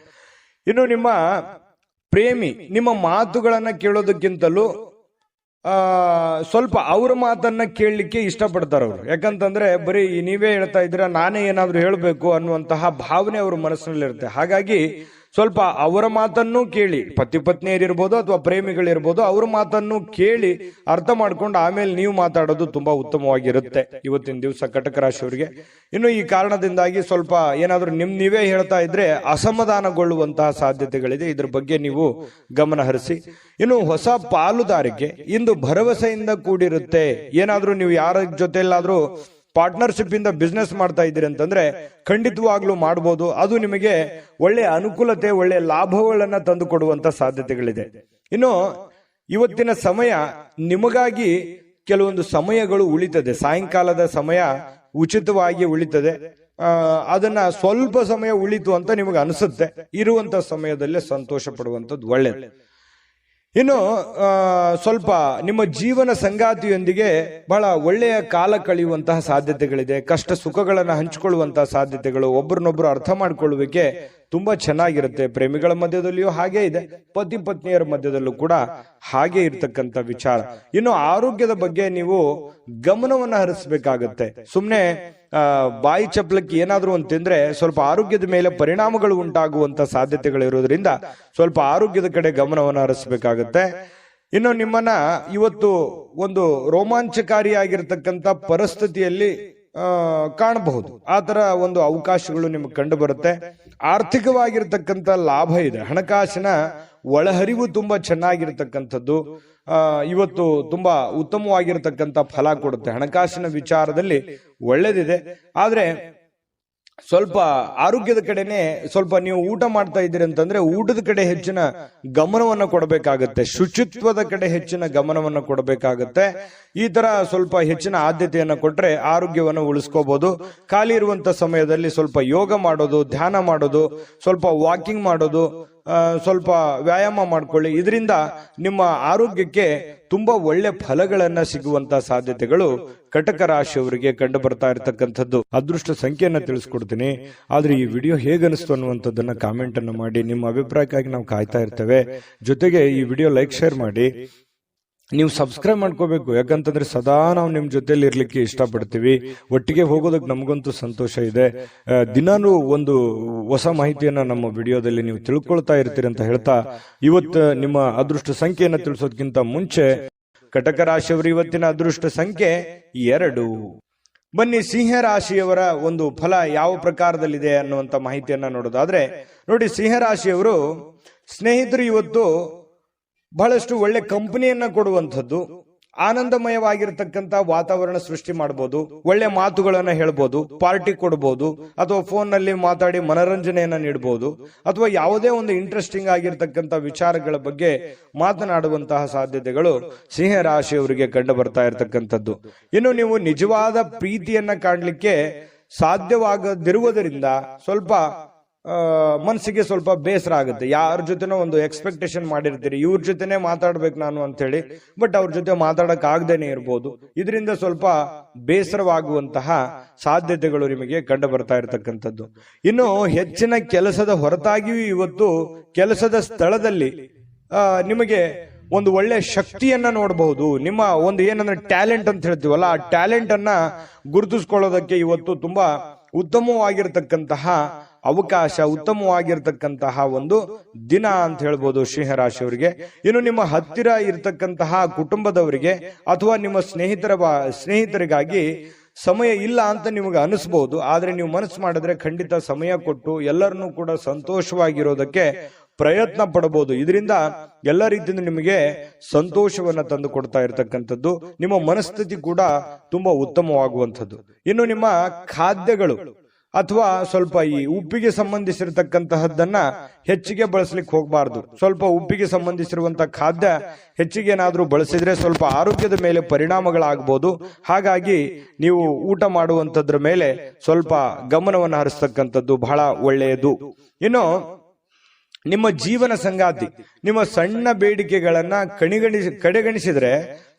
ಇನ್ನು ನಿಮ್ಮ ಪ್ರೇಮಿ ನಿಮ್ಮ ಮಾತುಗಳನ್ನ ಕೇಳೋದಕ್ಕಿಂತಲೂ ಸ್ವಲ್ಪ ಅವ್ರ ಮಾತನ್ನ ಕೇಳಲಿಕ್ಕೆ ಇಷ್ಟಪಡ್ತಾರ ಅವರು. ಯಾಕಂತಂದ್ರೆ ಬರೀ ನೀವೇ ಹೇಳ್ತಾ ಇದ್ದೀರಾ, ನಾನೇ ಏನಾದ್ರೂ ಹೇಳ್ಬೇಕು ಅನ್ನುವಂತಹ ಭಾವನೆ ಅವ್ರ ಮನಸ್ಸಿನಲ್ಲಿರುತ್ತೆ. ಹಾಗಾಗಿ ಸ್ವಲ್ಪ ಅವರ ಮಾತನ್ನು ಕೇಳಿ, ಪತಿ ಪತ್ನಿಯರಿರ್ಬೋದು ಅಥವಾ ಪ್ರೇಮಿಗಳಿರ್ಬೋದು, ಅವ್ರ ಮಾತನ್ನು ಕೇಳಿ ಅರ್ಥ ಮಾಡ್ಕೊಂಡು ಆಮೇಲೆ ನೀವು ಮಾತಾಡೋದು ತುಂಬಾ ಉತ್ತಮವಾಗಿರುತ್ತೆ ಇವತ್ತಿನ ದಿವಸ ಕಟಕ ರಾಶಿಯವರಿಗೆ. ಇನ್ನು ಈ ಕಾರಣದಿಂದಾಗಿ ಸ್ವಲ್ಪ ಏನಾದ್ರೂ ನೀವೇ ಹೇಳ್ತಾ ಇದ್ರೆ ಅಸಮಾಧಾನಗೊಳ್ಳುವಂತಹ ಸಾಧ್ಯತೆಗಳಿದೆ. ಇದ್ರ ಬಗ್ಗೆ ನೀವು ಗಮನ ಹರಿಸಿ. ಇನ್ನು ಹೊಸ ಪಾಲುದಾರಿಕೆ ಇಂದು ಭರವಸೆಯಿಂದ ಕೂಡಿರುತ್ತೆ. ಏನಾದ್ರೂ ನೀವು ಯಾರ ಜೊತೆಲ್ಲಾದ್ರೂ ಪಾರ್ಟ್ನರ್ಶಿಪ್ ಇಂದ ಬಿಸ್ನೆಸ್ ಮಾಡ್ತಾ ಇದ್ದೀರಿ ಅಂತಂದ್ರೆ ಖಂಡಿತವಾಗ್ಲೂ ಮಾಡಬಹುದು. ಅದು ನಿಮಗೆ ಒಳ್ಳೆ ಅನುಕೂಲತೆ, ಒಳ್ಳೆ ಲಾಭಗಳನ್ನ ತಂದು ಕೊಡುವಂತ ಸಾಧ್ಯತೆಗಳಿದೆ. ಇನ್ನು ಇವತ್ತಿನ ಸಮಯ ನಿಮಗಾಗಿ ಕೆಲವೊಂದು ಸಮಯಗಳು ಉಳಿತದೆ. ಸಾಯಂಕಾಲದ ಸಮಯ ಉಚಿತವಾಗಿ ಉಳಿತದೆ. ಅದನ್ನ ಸ್ವಲ್ಪ ಸಮಯ ಉಳಿತು ಅಂತ ನಿಮಗೆ ಅನಿಸುತ್ತೆ. ಇರುವಂತ ಸಮಯದಲ್ಲೇ ಸಂತೋಷ ಪಡುವಂಥದ್ದು ಒಳ್ಳೆಯದು. ಇನ್ನು ಸ್ವಲ್ಪ ನಿಮ್ಮ ಜೀವನ ಸಂಗಾತಿಯೊಂದಿಗೆ ಬಹಳ ಒಳ್ಳೆಯ ಕಾಲ ಕಳೆಯುವಂತಹ ಸಾಧ್ಯತೆಗಳಿದೆ. ಕಷ್ಟ ಸುಖಗಳನ್ನು ಹಂಚಿಕೊಳ್ಳುವಂತಹ ಸಾಧ್ಯತೆಗಳು, ಒಬ್ಬರನ್ನೊಬ್ಬರು ಅರ್ಥ ಮಾಡ್ಕೊಳ್ಳುವಿಕೆ ತುಂಬಾ ಚೆನ್ನಾಗಿರುತ್ತೆ. ಪ್ರೇಮಿಗಳ ಮಧ್ಯದಲ್ಲಿಯೂ ಹಾಗೆ ಇದೆ, ಪತಿ ಪತ್ನಿಯರ ಮಧ್ಯದಲ್ಲೂ ಕೂಡ ಹಾಗೆ ಇರ್ತಕ್ಕಂಥ ವಿಚಾರ. ಇನ್ನು ಆರೋಗ್ಯದ ಬಗ್ಗೆ ನೀವು ಗಮನವನ್ನ ಹರಿಸಬೇಕಾಗತ್ತೆ. ಸುಮ್ನೆ ಬಾಯಿ ಚಪ್ಪಲಕ್ಕೆ ಏನಾದ್ರೂ ಒಂದು ತಿಂದ್ರೆ ಸ್ವಲ್ಪ ಆರೋಗ್ಯದ ಮೇಲೆ ಪರಿಣಾಮಗಳು ಉಂಟಾಗುವಂತ ಸಾಧ್ಯತೆಗಳಿರೋದ್ರಿಂದ ಸ್ವಲ್ಪ ಆರೋಗ್ಯದ ಕಡೆ ಗಮನವನ್ನು ಹರಿಸಬೇಕಾಗತ್ತೆ. ಇನ್ನು ನಿಮ್ಮನ್ನ ಇವತ್ತು ಒಂದು ರೋಮಾಂಚಕಾರಿಯಾಗಿರ್ತಕ್ಕಂಥ ಪರಿಸ್ಥಿತಿಯಲ್ಲಿ ಕಾಣಬಹುದು. ಆ ತರ ಒಂದು ಅವಕಾಶಗಳು ನಿಮಗೆ ಕಂಡು ಬರುತ್ತೆ. ಆರ್ಥಿಕವಾಗಿರ್ತಕ್ಕಂಥ ಲಾಭ ಇದೆ. ಹಣಕಾಸಿನ ಒಳಹರಿವು ತುಂಬಾ ಚೆನ್ನಾಗಿರ್ತಕ್ಕಂಥದ್ದು ಇವತ್ತು ತುಂಬಾ ಉತ್ತಮವಾಗಿರ್ತಕ್ಕಂಥ ಫಲ ಕೊಡುತ್ತೆ. ಹಣಕಾಸಿನ ವಿಚಾರದಲ್ಲಿ ಒಳ್ಳೇದಿದೆ. ಆದ್ರೆ ಸ್ವಲ್ಪ ಆರೋಗ್ಯದ ಕಡೆನೆ ಸ್ವಲ್ಪ ನೀವು ಊಟ ಮಾಡ್ತಾ ಇದ್ದೀರಿ ಅಂತಂದ್ರೆ ಊಟದ ಕಡೆ ಹೆಚ್ಚಿನ ಗಮನವನ್ನ ಕೊಡಬೇಕಾಗತ್ತೆ, ಶುಚಿತ್ವದ ಕಡೆ ಹೆಚ್ಚಿನ ಗಮನವನ್ನ ಕೊಡಬೇಕಾಗತ್ತೆ. ಈ ತರ ಸ್ವಲ್ಪ ಹೆಚ್ಚಿನ ಆದ್ಯತೆಯನ್ನ ಕೊಟ್ರೆ ಆರೋಗ್ಯವನ್ನು ಉಳಿಸ್ಕೋಬಹುದು. ಖಾಲಿ ಇರುವಂತ ಸಮಯದಲ್ಲಿ ಸ್ವಲ್ಪ ಯೋಗ ಮಾಡೋದು, ಧ್ಯಾನ ಮಾಡೋದು, ಸ್ವಲ್ಪ ವಾಕಿಂಗ್ ಮಾಡೋದು, ಸ್ವಲ್ಪ ವ್ಯಾಯಾಮ ಮಾಡ್ಕೊಳ್ಳಿ. ಇದರಿಂದ ನಿಮ್ಮ ಆರೋಗ್ಯಕ್ಕೆ ತುಂಬಾ ಒಳ್ಳೆ ಫಲಗಳನ್ನ ಸಿಗುವಂತ ಸಾಧ್ಯತೆಗಳು ಕಟಕ ರಾಶಿಯವರಿಗೆ ಕಂಡು ಬರ್ತಾ ಇರತಕ್ಕಂಥದ್ದು. ಅದೃಷ್ಟ ಸಂಖ್ಯೆಯನ್ನ ತಿಳಿಸ್ಕೊಡ್ತೀನಿ. ಆದ್ರೆ ಈ ವಿಡಿಯೋ ಹೇಗನಿಸ್ತು ಅನ್ನುವಂಥದ್ದನ್ನ ಕಾಮೆಂಟ್ ಅನ್ನು ಮಾಡಿ. ನಿಮ್ಮ ಅಭಿಪ್ರಾಯಕ್ಕಾಗಿ ನಾವು ಕಾಯ್ತಾ ಇರ್ತೇವೆ. ಜೊತೆಗೆ ಈ ವಿಡಿಯೋ ಲೈಕ್ ಶೇರ್ ಮಾಡಿ. ನೀವು ಸಬ್ಸ್ಕ್ರೈಬ್ ಮಾಡ್ಕೋಬೇಕು, ಯಾಕಂತಂದ್ರೆ ಸದಾ ನಾವು ನಿಮ್ ಜೊತೆಲಿ ಇರ್ಲಿಕ್ಕೆ ಇಷ್ಟಪಡ್ತೀವಿ. ಒಟ್ಟಿಗೆ ಹೋಗೋದಕ್ಕೆ ನಮಗಂತೂ ಸಂತೋಷ ಇದೆ. ದಿನಾನು ಒಂದು ಹೊಸ ಮಾಹಿತಿಯನ್ನ ನಮ್ಮ ವಿಡಿಯೋದಲ್ಲಿ ನೀವು ತಿಳ್ಕೊಳ್ತಾ ಇರ್ತೀರಿ ಅಂತ ಹೇಳ್ತಾ, ಇವತ್ತು ನಿಮ್ಮ ಅದೃಷ್ಟ ಸಂಖ್ಯೆಯನ್ನ ತಿಳಿಸೋದಕ್ಕಿಂತ ಮುಂಚೆ ಕಟಕ ರಾಶಿಯವರು ಇವತ್ತಿನ ಅದೃಷ್ಟ ಸಂಖ್ಯೆ 2. ಬನ್ನಿ ಸಿಂಹ ರಾಶಿಯವರ ಒಂದು ಫಲ ಯಾವ ಪ್ರಕಾರದಲ್ಲಿದೆ ಅನ್ನುವಂತ ಮಾಹಿತಿಯನ್ನ ನೋಡೋದಾದ್ರೆ, ನೋಡಿ ಸಿಂಹ ರಾಶಿಯವರು ಸ್ನೇಹಿತರು ಇವತ್ತು ಬಹಳಷ್ಟು ಒಳ್ಳೆ ಕಂಪನಿಯನ್ನ ಕೊಡುವಂಥದ್ದು, ಆನಂದಮಯವಾಗಿರ್ತಕ್ಕಂಥ ವಾತಾವರಣ ಸೃಷ್ಟಿ ಮಾಡಬಹುದು, ಒಳ್ಳೆ ಮಾತುಗಳನ್ನ ಹೇಳ್ಬೋದು, ಪಾರ್ಟಿ ಕೊಡಬಹುದು, ಅಥವಾ ಫೋನ್ ನಲ್ಲಿ ಮಾತಾಡಿ ಮನೋರಂಜನೆಯನ್ನ ನೀಡಬಹುದು, ಅಥವಾ ಯಾವುದೇ ಒಂದು ಇಂಟ್ರೆಸ್ಟಿಂಗ್ ಆಗಿರ್ತಕ್ಕಂಥ ವಿಚಾರಗಳ ಬಗ್ಗೆ ಮಾತನಾಡುವಂತಹ ಸಾಧ್ಯತೆಗಳು ಸಿಂಹ ರಾಶಿಯವರಿಗೆ ಕಂಡು ಬರ್ತಾ ಇರತಕ್ಕಂಥದ್ದು. ಇನ್ನು ನೀವು ನಿಜವಾದ ಪ್ರೀತಿಯನ್ನ ಕಾಣಲಿಕ್ಕೆ ಸಾಧ್ಯವಾಗದಿರುವುದರಿಂದ ಸ್ವಲ್ಪ ಮನಸ್ಸಿಗೆ ಸ್ವಲ್ಪ ಬೇಸರ ಆಗುತ್ತೆ. ಯಾರ ಜೊತೆನೋ ಒಂದು ಎಕ್ಸ್ಪೆಕ್ಟೇಷನ್ ಮಾಡಿರ್ತೀರಿ, ಇವ್ರ ಜೊತೆನೆ ಮಾತಾಡ್ಬೇಕು ನಾನು ಅಂತ ಹೇಳಿ, ಬಟ್ ಅವ್ರ ಜೊತೆ ಮಾತಾಡಕ್ ಆಗದೇನೆ ಇರ್ಬೋದು. ಇದರಿಂದ ಸ್ವಲ್ಪ ಬೇಸರವಾಗುವಂತಹ ಸಾಧ್ಯತೆಗಳು ನಿಮಗೆ ಕಂಡು ಬರ್ತಾ ಇರತಕ್ಕಂಥದ್ದು. ಇನ್ನು ಹೆಚ್ಚಿನ ಕೆಲಸದ ಹೊರತಾಗಿಯೂ ಇವತ್ತು ಕೆಲಸದ ಸ್ಥಳದಲ್ಲಿ ನಿಮಗೆ ಒಂದು ಒಳ್ಳೆ ಶಕ್ತಿಯನ್ನ ನೋಡಬಹುದು. ನಿಮ್ಮ ಒಂದು ಏನಂದ್ರೆ ಟ್ಯಾಲೆಂಟ್ ಅಂತ ಹೇಳ್ತೀವಲ್ಲ, ಆ ಟ್ಯಾಲೆಂಟ್ ಅನ್ನ ಗುರುತಿಸ್ಕೊಳ್ಳೋದಕ್ಕೆ ಇವತ್ತು ತುಂಬಾ ಉತ್ತಮವಾಗಿರ್ತಕ್ಕಂತಹ ಅವಕಾಶ, ಉತ್ತಮವಾಗಿರ್ತಕ್ಕಂತಹ ಒಂದು ದಿನ ಅಂತ ಹೇಳ್ಬೋದು ಸಿಂಹ ರಾಶಿಯವರಿಗೆ. ಇನ್ನು ನಿಮ್ಮ ಹತ್ತಿರ ಇರತಕ್ಕಂತಹ ಕುಟುಂಬದವರಿಗೆ ಅಥವಾ ನಿಮ್ಮ ಸ್ನೇಹಿತರಿಗಾಗಿ ಸಮಯ ಇಲ್ಲ ಅಂತ ನಿಮಗೆ ಅನಿಸ್ಬಹುದು. ಆದ್ರೆ ನೀವು ಮನಸ್ಸು ಮಾಡಿದ್ರೆ ಖಂಡಿತ ಸಮಯ ಕೊಟ್ಟು ಎಲ್ಲರನ್ನೂ ಕೂಡ ಸಂತೋಷವಾಗಿರೋದಕ್ಕೆ ಪ್ರಯತ್ನ ಪಡಬಹುದು. ಇದರಿಂದ ಎಲ್ಲ ರೀತಿಯಿಂದ ನಿಮಗೆ ಸಂತೋಷವನ್ನ ತಂದು ಕೊಡ್ತಾ ಇರತಕ್ಕಂಥದ್ದು. ನಿಮ್ಮ ಮನಸ್ಥಿತಿ ಕೂಡ ತುಂಬಾ ಉತ್ತಮವಾಗುವಂಥದ್ದು. ಇನ್ನು ನಿಮ್ಮ ಖಾದ್ಯಗಳು ಅಥವಾ ಸ್ವಲ್ಪ ಈ ಉಪ್ಪಿಗೆ ಸಂಬಂಧಿಸಿರತಕ್ಕಂತಹದ್ದನ್ನ ಹೆಚ್ಚಿಗೆ ಬಳಸಲಿಕ್ಕೆ ಹೋಗಬಾರ್ದು. ಸ್ವಲ್ಪ ಉಪ್ಪಿಗೆ ಸಂಬಂಧಿಸಿರುವಂತಹ ಖಾದ್ಯ ಹೆಚ್ಚಿಗೆ ಏನಾದ್ರೂ ಬಳಸಿದ್ರೆ ಸ್ವಲ್ಪ ಆರೋಗ್ಯದ ಮೇಲೆ ಪರಿಣಾಮಗಳಾಗಬಹುದು. ಹಾಗಾಗಿ ನೀವು ಊಟ ಮಾಡುವಂತದ್ರ ಮೇಲೆ ಸ್ವಲ್ಪ ಗಮನವನ್ನು ಹರಿಸ್ತಕ್ಕಂಥದ್ದು ಬಹಳ ಒಳ್ಳೆಯದು. ಇನ್ನು ನಿಮ್ಮ ಜೀವನ ಸಂಗಾತಿ ನಿಮ್ಮ ಸಣ್ಣ ಬೇಡಿಕೆಗಳನ್ನ ಕಡೆಗಣಿಸಿದ್ರೆ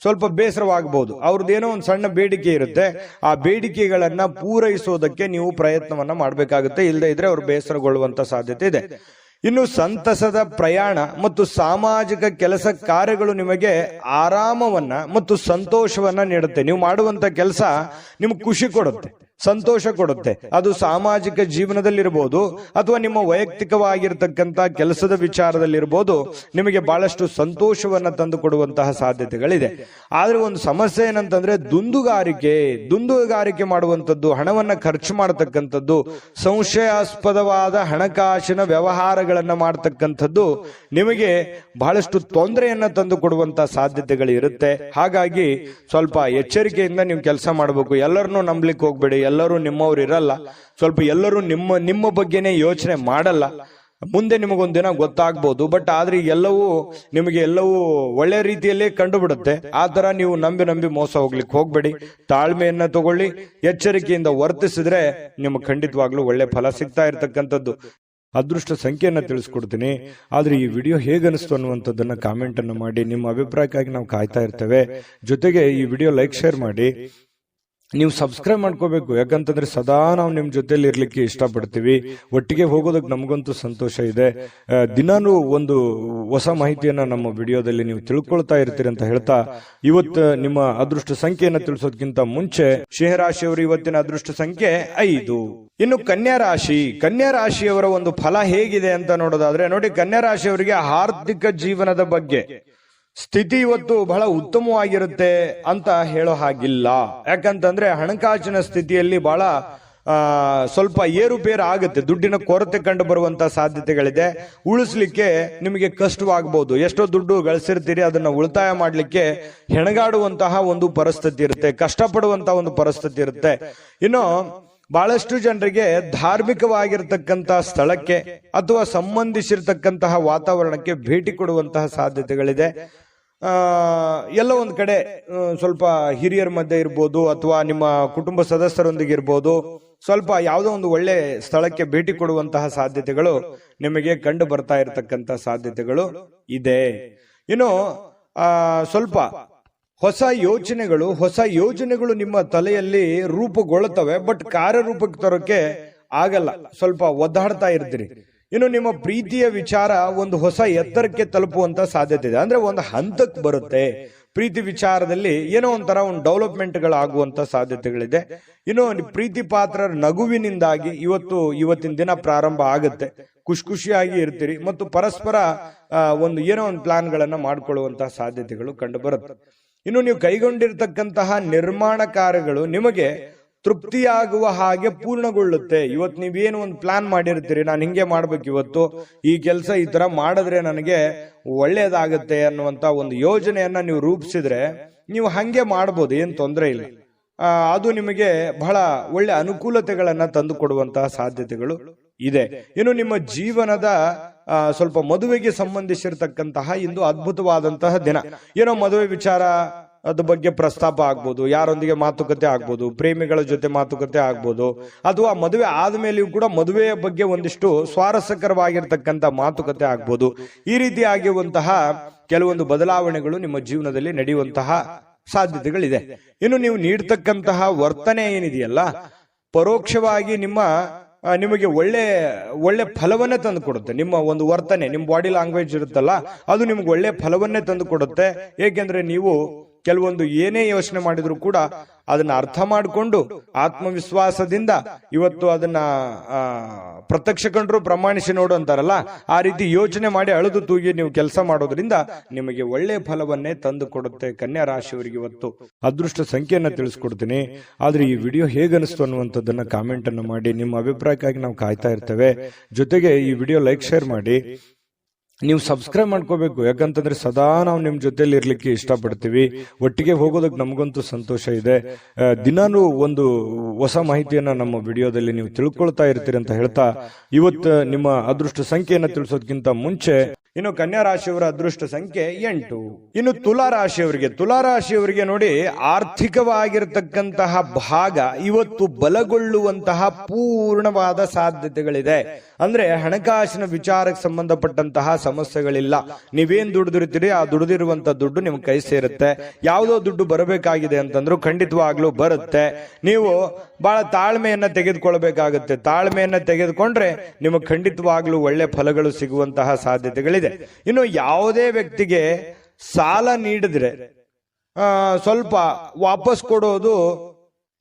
ಸ್ವಲ್ಪ ಬೇಸರವಾಗಬಹುದು. ಅವ್ರದ್ದೇನೋ ಒಂದು ಸಣ್ಣ ಬೇಡಿಕೆ ಇರುತ್ತೆ, ಆ ಬೇಡಿಕೆಗಳನ್ನ ಪೂರೈಸೋದಕ್ಕೆ ನೀವು ಪ್ರಯತ್ನವನ್ನ ಮಾಡಬೇಕಾಗುತ್ತೆ. ಇಲ್ಲದೆ ಇದ್ರೆ ಅವ್ರು ಬೇಸರಗೊಳ್ಳುವಂತ ಸಾಧ್ಯತೆ ಇದೆ. ಇನ್ನು ಸಂತಸದ ಪ್ರಯಾಣ ಮತ್ತು ಸಾಮಾಜಿಕ ಕೆಲಸ ಕಾರ್ಯಗಳು ನಿಮಗೆ ಆರಾಮವನ್ನ ಮತ್ತು ಸಂತೋಷವನ್ನ ನೀಡುತ್ತೆ. ನೀವು ಮಾಡುವಂತ ಕೆಲಸ ನಿಮ್ಗೆ ಖುಷಿ ಕೊಡುತ್ತೆ, ಸಂತೋಷ ಕೊಡುತ್ತೆ. ಅದು ಸಾಮಾಜಿಕ ಜೀವನದಲ್ಲಿರ್ಬೋದು ಅಥವಾ ನಿಮ್ಮ ವೈಯಕ್ತಿಕವಾಗಿರ್ತಕ್ಕಂಥ ಕೆಲಸದ ವಿಚಾರದಲ್ಲಿರ್ಬೋದು, ನಿಮಗೆ ಬಹಳಷ್ಟು ಸಂತೋಷವನ್ನ ತಂದು ಕೊಡುವಂತಹ ಸಾಧ್ಯತೆಗಳಿದೆ. ಆದ್ರೆ ಒಂದು ಸಮಸ್ಯೆ ಏನಂತಂದ್ರೆ ದುಂದುಗಾರಿಕೆ ಮಾಡುವಂಥದ್ದು, ಹಣವನ್ನ ಖರ್ಚು ಮಾಡತಕ್ಕಂಥದ್ದು, ಸಂಶಯಾಸ್ಪದವಾದ ಹಣಕಾಸಿನ ವ್ಯವಹಾರಗಳನ್ನ ಮಾಡತಕ್ಕಂಥದ್ದು ನಿಮಗೆ ಬಹಳಷ್ಟು ತೊಂದರೆಯನ್ನ ತಂದು ಕೊಡುವಂತಹ ಸಾಧ್ಯತೆಗಳು ಇರುತ್ತೆ. ಹಾಗಾಗಿ ಸ್ವಲ್ಪ ಎಚ್ಚರಿಕೆಯಿಂದ ನೀವು ಕೆಲಸ ಮಾಡಬೇಕು. ಎಲ್ಲರನ್ನೂ ನಂಬಲಿಕ್ಕೆ ಹೋಗ್ಬೇಡಿ. ಎಲ್ಲರೂ ನಿಮ್ಮವ್ರು ಇರಲ್ಲ. ಸ್ವಲ್ಪ ಎಲ್ಲರೂ ನಿಮ್ಮ ಬಗ್ಗೆನೇ ಯೋಚನೆ ಮಾಡಲ್ಲ. ಮುಂದೆ ನಿಮಗೊಂದಿನ ಗೊತ್ತಾಗ್ಬೋದು, ಬಟ್ ಆದ್ರೆ ಎಲ್ಲವೂ ಒಳ್ಳೆ ರೀತಿಯಲ್ಲೇ ಕಂಡು ಬಿಡುತ್ತೆ. ಆ ತರ ನೀವು ನಂಬಿ ಮೋಸ ಹೋಗ್ಲಿಕ್ಕೆ ಹೋಗ್ಬೇಡಿ. ತಾಳ್ಮೆಯನ್ನ ತಗೊಳ್ಳಿ, ಎಚ್ಚರಿಕೆಯಿಂದ ವರ್ತಿಸಿದ್ರೆ ನಿಮ್ಗೆ ಖಂಡಿತವಾಗ್ಲೂ ಒಳ್ಳೆ ಫಲ ಸಿಗ್ತಾ ಇರ್ತಕ್ಕಂಥದ್ದು. ಅದೃಷ್ಟ ಸಂಖ್ಯೆಯನ್ನ ತಿಳಿಸ್ಕೊಡ್ತೀನಿ. ಆದ್ರೆ ಈ ವಿಡಿಯೋ ಹೇಗನಿಸ್ತು ಅನ್ನುವಂಥದ್ದನ್ನ ಕಾಮೆಂಟ್ ಅನ್ನು ಮಾಡಿ. ನಿಮ್ಮ ಅಭಿಪ್ರಾಯಕ್ಕಾಗಿ ನಾವು ಕಾಯ್ತಾ ಇರ್ತೇವೆ. ಜೊತೆಗೆ ಈ ವಿಡಿಯೋ ಲೈಕ್ ಶೇರ್ ಮಾಡಿ. ನೀವು ಸಬ್ಸ್ಕ್ರೈಬ್ ಮಾಡ್ಕೋಬೇಕು, ಯಾಕಂತಂದ್ರೆ ಸದಾ ನಾವು ನಿಮ್ ಜೊತೆಲಿ ಇರ್ಲಿಕ್ಕೆ ಇಷ್ಟಪಡ್ತೀವಿ. ಒಟ್ಟಿಗೆ ಹೋಗೋದಕ್ಕೆ ನಮಗಂತೂ ಸಂತೋಷ ಇದೆ. ದಿನಾನು ಒಂದು ಹೊಸ ಮಾಹಿತಿಯನ್ನ ನಮ್ಮ ವಿಡಿಯೋದಲ್ಲಿ ನೀವು ತಿಳ್ಕೊಳ್ತಾ ಇರ್ತೀರಿ ಅಂತ ಹೇಳ್ತಾ, ಇವತ್ತು ನಿಮ್ಮ ಅದೃಷ್ಟ ಸಂಖ್ಯೆಯನ್ನ ತಿಳಿಸೋದಕ್ಕಿಂತ ಮುಂಚೆ ಸಿಂಹ ರಾಶಿಯವರು ಇವತ್ತಿನ ಅದೃಷ್ಟ ಸಂಖ್ಯೆ 5. ಇನ್ನು ಕನ್ಯಾ ರಾಶಿಯವರ ಒಂದು ಫಲ ಹೇಗಿದೆ ಅಂತ ನೋಡೋದಾದ್ರೆ, ನೋಡಿ, ಕನ್ಯಾ ರಾಶಿಯವರಿಗೆ ಆರ್ಥಿಕ ಜೀವನದ ಬಗ್ಗೆ ಸ್ಥಿತಿ ಇವತ್ತು ಬಹಳ ಉತ್ತಮವಾಗಿರುತ್ತೆ ಅಂತ ಹೇಳೋ ಹಾಗಿಲ್ಲ. ಯಾಕಂತಂದ್ರೆ ಹಣಕಾಸಿನ ಸ್ಥಿತಿಯಲ್ಲಿ ಬಹಳ ಸ್ವಲ್ಪ ಏರುಪೇರು ಆಗುತ್ತೆ. ದುಡ್ಡಿನ ಕೊರತೆ ಕಂಡು ಬರುವಂತಹ ಸಾಧ್ಯತೆಗಳಿದೆ. ಉಳಿಸ್ಲಿಕ್ಕೆ ನಿಮಗೆ ಕಷ್ಟವಾಗಬಹುದು. ಎಷ್ಟೋ ದುಡ್ಡು ಗಳಿಸಿರ್ತೀರಿ, ಅದನ್ನ ಉಳಿತಾಯ ಮಾಡ್ಲಿಕ್ಕೆ ಹೆಣಗಾಡುವಂತಹ ಒಂದು ಪರಿಸ್ಥಿತಿ ಇರುತ್ತೆ, ಕಷ್ಟಪಡುವಂತಹ ಒಂದು ಪರಿಸ್ಥಿತಿ ಇರುತ್ತೆ. ಇನ್ನು ಬಹಳಷ್ಟು ಜನರಿಗೆ ಧಾರ್ಮಿಕವಾಗಿರ್ತಕ್ಕಂತಹ ಸ್ಥಳಕ್ಕೆ ಅಥವಾ ಸಂಬಂಧಿಸಿರ್ತಕ್ಕಂತಹ ವಾತಾವರಣಕ್ಕೆ ಭೇಟಿ ಕೊಡುವಂತಹ ಸಾಧ್ಯತೆಗಳಿದೆ. ಎಲ್ಲ ಒಂದ್ ಕಡೆ ಸ್ವಲ್ಪ ಹಿರಿಯರ ಮಧ್ಯೆ ಇರ್ಬೋದು ಅಥವಾ ನಿಮ್ಮ ಕುಟುಂಬ ಸದಸ್ಯರೊಂದಿಗೆ ಇರ್ಬೋದು, ಸ್ವಲ್ಪ ಯಾವುದೋ ಒಂದು ಒಳ್ಳೆ ಸ್ಥಳಕ್ಕೆ ಭೇಟಿ ಕೊಡುವಂತಹ ಸಾಧ್ಯತೆಗಳು ನಿಮಗೆ ಕಂಡು ಬರ್ತಾ ಇರತಕ್ಕಂತ ಸಾಧ್ಯತೆಗಳು ಇದೆ. ಇನ್ನು ಸ್ವಲ್ಪ ಹೊಸ ಯೋಚನೆಗಳು ನಿಮ್ಮ ತಲೆಯಲ್ಲಿ ರೂಪುಗೊಳ್ಳುತ್ತವೆ, ಬಟ್ ಕಾರ್ಯರೂಪಕ್ಕೆ ತರೋಕೆ ಆಗಲ್ಲ, ಸ್ವಲ್ಪ ಒದ್ದಾಡ್ತಾ ಇರ್ತೀರಿ. ಇನ್ನು ನಿಮ್ಮ ಪ್ರೀತಿಯ ವಿಚಾರ ಒಂದು ಹೊಸ ಎತ್ತರಕ್ಕೆ ತಲುಪುವಂತ ಸಾಧ್ಯತೆ ಇದೆ. ಅಂದ್ರೆ ಒಂದು ಹಂತಕ್ಕೆ ಬರುತ್ತೆ ಪ್ರೀತಿ ವಿಚಾರದಲ್ಲಿ, ಏನೋ ಒಂಥರ ಒಂದು ಡೆವಲಪ್ಮೆಂಟ್ಗಳಾಗುವಂತ ಸಾಧ್ಯತೆಗಳಿದೆ. ಇನ್ನು ಪ್ರೀತಿ ಪಾತ್ರರ ನಗುವಿನಿಂದಾಗಿ ಇವತ್ತಿನ ದಿನ ಪ್ರಾರಂಭ ಆಗುತ್ತೆ. ಖುಷಿಯಾಗಿ ಇರ್ತೀರಿ ಮತ್ತು ಪರಸ್ಪರ ಏನೋ ಒಂದು ಪ್ಲಾನ್ಗಳನ್ನ ಮಾಡ್ಕೊಳ್ಳುವಂತಹ ಸಾಧ್ಯತೆಗಳು ಕಂಡು ಬರುತ್ತೆ. ಇನ್ನು ನೀವು ಕೈಗೊಂಡಿರ್ತಕ್ಕಂತಹ ನಿರ್ಮಾಣ ಕಾರ್ಯಗಳು ನಿಮಗೆ ತೃಪ್ತಿಯಾಗುವ ಹಾಗೆ ಪೂರ್ಣಗೊಳ್ಳುತ್ತೆ. ಇವತ್ತು ನೀವೇನು ಒಂದು ಪ್ಲಾನ್ ಮಾಡಿರ್ತೀರಿ, ನಾನು ಹಿಂಗೆ ಮಾಡ್ಬೇಕು, ಇವತ್ತು ಈ ಕೆಲಸ ಈ ತರ ಮಾಡಿದ್ರೆ ನನಗೆ ಒಳ್ಳೇದಾಗತ್ತೆ ಅನ್ನುವಂತ ಒಂದು ಯೋಜನೆಯನ್ನ ನೀವು ರೂಪಿಸಿದ್ರೆ ನೀವು ಹಂಗೆ ಮಾಡ್ಬೋದು, ಏನ್ ತೊಂದರೆ ಇಲ್ಲ. ಅದು ನಿಮಗೆ ಬಹಳ ಒಳ್ಳೆ ಅನುಕೂಲತೆಗಳನ್ನ ತಂದು ಕೊಡುವಂತಹ ಸಾಧ್ಯತೆಗಳು ಇದೆ. ಇನ್ನು ನಿಮ್ಮ ಜೀವನದ ಸ್ವಲ್ಪ ಮದುವೆಗೆ ಸಂಬಂಧಿಸಿರ್ತಕ್ಕಂತಹ ಇಂದು ಅದ್ಭುತವಾದಂತಹ ದಿನ. ಏನೋ ಮದುವೆ ವಿಚಾರ ಅದ್ರ ಬಗ್ಗೆ ಪ್ರಸ್ತಾಪ ಆಗ್ಬೋದು, ಯಾರೊಂದಿಗೆ ಮಾತುಕತೆ ಆಗ್ಬೋದು, ಪ್ರೇಮಿಗಳ ಜೊತೆ ಮಾತುಕತೆ ಆಗ್ಬೋದು, ಅಥವಾ ಮದುವೆ ಆದ್ಮೇಲೆಯೂ ಕೂಡ ಮದುವೆಯ ಬಗ್ಗೆ ಒಂದಿಷ್ಟು ಸ್ವಾರಸ್ಯಕರವಾಗಿರ್ತಕ್ಕಂಥ ಮಾತುಕತೆ ಆಗ್ಬೋದು. ಈ ರೀತಿಯಾಗಿರುವಂತಹ ಕೆಲವೊಂದು ಬದಲಾವಣೆಗಳು ನಿಮ್ಮ ಜೀವನದಲ್ಲಿ ನಡೆಯುವಂತಹ ಸಾಧ್ಯತೆಗಳಿದೆ. ಇನ್ನು ನೀವು ನೀಡ್ತಕ್ಕಂತಹ ವರ್ತನೆ ಏನಿದೆಯಲ್ಲ, ಪರೋಕ್ಷವಾಗಿ ನಿಮಗೆ ಒಳ್ಳೆ ಫಲವನ್ನೇ ತಂದು ಕೊಡುತ್ತೆ. ನಿಮ್ಮ ಒಂದು ವರ್ತನೆ, ನಿಮ್ಮ ಬಾಡಿ ಲ್ಯಾಂಗ್ವೇಜ್ ಇರುತ್ತಲ್ಲ, ಅದು ನಿಮ್ಗೆ ಒಳ್ಳೆ ಫಲವನ್ನೇ ತಂದು ಕೊಡುತ್ತೆ. ಏಕೆಂದ್ರೆ ನೀವು ಕೆಲವೊಂದು ಏನೇ ಯೋಚನೆ ಮಾಡಿದ್ರು ಕೂಡ ಅದನ್ನ ಅರ್ಥ ಮಾಡಿಕೊಂಡು ಆತ್ಮವಿಶ್ವಾಸದಿಂದ ಇವತ್ತು ಅದನ್ನ ಪ್ರತ್ಯಕ್ಷ ಕಂಡ್ರು ಪ್ರಮಾಣಿಸಿ ನೋಡು ಅಂತಾರಲ್ಲ, ಆ ರೀತಿ ಯೋಚನೆ ಮಾಡಿ ಅಳೆದು ತೂಗಿ ನೀವು ಕೆಲಸ ಮಾಡೋದ್ರಿಂದ ನಿಮಗೆ ಒಳ್ಳೆ ಫಲವನ್ನೇ ತಂದು ಕೊಡುತ್ತೆ. ಕನ್ಯಾ ರಾಶಿಯವರಿಗೆ ಇವತ್ತು ಅದೃಷ್ಟ ಸಂಖ್ಯೆಯನ್ನ ತಿಳಿಸ್ಕೊಡ್ತೀನಿ. ಆದ್ರೆ ಈ ವಿಡಿಯೋ ಹೇಗನಿಸ್ತು ಅನ್ನುವಂಥದ್ದನ್ನ ಕಾಮೆಂಟ್ ಅನ್ನು ಮಾಡಿ. ನಿಮ್ಮ ಅಭಿಪ್ರಾಯಕ್ಕಾಗಿ ನಾವು ಕಾಯ್ತಾ ಇರ್ತೇವೆ. ಜೊತೆಗೆ ಈ ವಿಡಿಯೋ ಲೈಕ್ ಶೇರ್ ಮಾಡಿ. ನೀವು ಸಬ್ಸ್ಕ್ರೈಬ್ ಮಾಡ್ಕೋಬೇಕು, ಯಾಕಂತಂದ್ರೆ ಸದಾ ನಾವು ನಿಮ್ ಜೊತೆಲಿ ಇರ್ಲಿಕ್ಕೆ ಇಷ್ಟಪಡ್ತೀವಿ. ಒಟ್ಟಿಗೆ ಹೋಗೋದಕ್ಕೆ ನಮಗಂತೂ ಸಂತೋಷ ಇದೆ. ದಿನಾನು ಒಂದು ಹೊಸ ಮಾಹಿತಿಯನ್ನ ನಮ್ಮ ವಿಡಿಯೋದಲ್ಲಿ ನೀವು ತಿಳ್ಕೊಳ್ತಾ ಇರ್ತೀರಿ ಅಂತ ಹೇಳ್ತಾ, ಇವತ್ತು ನಿಮ್ಮ ಅದೃಷ್ಟ ಸಂಖ್ಯೆಯನ್ನ ತಿಳಿಸೋದಕ್ಕಿಂತ ಮುಂಚೆ ಇನ್ನು ಕನ್ಯಾ ರಾಶಿಯವರ ಅದೃಷ್ಟ ಸಂಖ್ಯೆ 8. ಇನ್ನು ತುಲಾರಾಶಿಯವರಿಗೆ ನೋಡಿ, ಆರ್ಥಿಕವಾಗಿರತಕ್ಕಂತಹ ಭಾಗ ಇವತ್ತು ಬಲಗೊಳ್ಳುವಂತಹ ಪೂರ್ಣವಾದ ಸಾಧ್ಯತೆಗಳಿದೆ. ಅಂದ್ರೆ ಹಣಕಾಸಿನ ವಿಚಾರಕ್ಕೆ ಸಂಬಂಧಪಟ್ಟಂತಹ ಸಮಸ್ಯೆಗಳಿಲ್ಲ. ನೀವೇನ್ ದುಡಿದಿರ್ತೀರಿ ಆ ದುಡಿದಿರುವಂತ ದುಡ್ಡು ನಿಮ್ ಕೈ ಸೇರುತ್ತೆ. ಯಾವುದೋ ದುಡ್ಡು ಬರಬೇಕಾಗಿದೆ ಅಂತಂದ್ರೂ ಖಂಡಿತವಾಗ್ಲೂ ಬರುತ್ತೆ. ನೀವು ಬಹಳ ತಾಳ್ಮೆಯನ್ನ ತೆಗೆದುಕೊಳ್ಬೇಕಾಗುತ್ತೆ. ತಾಳ್ಮೆಯನ್ನ ತೆಗೆದುಕೊಂಡ್ರೆ ನಿಮಗೆ ಖಂಡಿತವಾಗ್ಲೂ ಒಳ್ಳೆ ಫಲಗಳು ಸಿಗುವಂತಹ ಸಾಧ್ಯತೆಗಳಿದೆ. ಇನ್ನು ಯಾವುದೇ ವ್ಯಕ್ತಿಗೆ ಸಾಲ ನೀಡಿದ್ರೆ ಸ್ವಲ್ಪ ವಾಪಸ್ ಕೊಡೋದು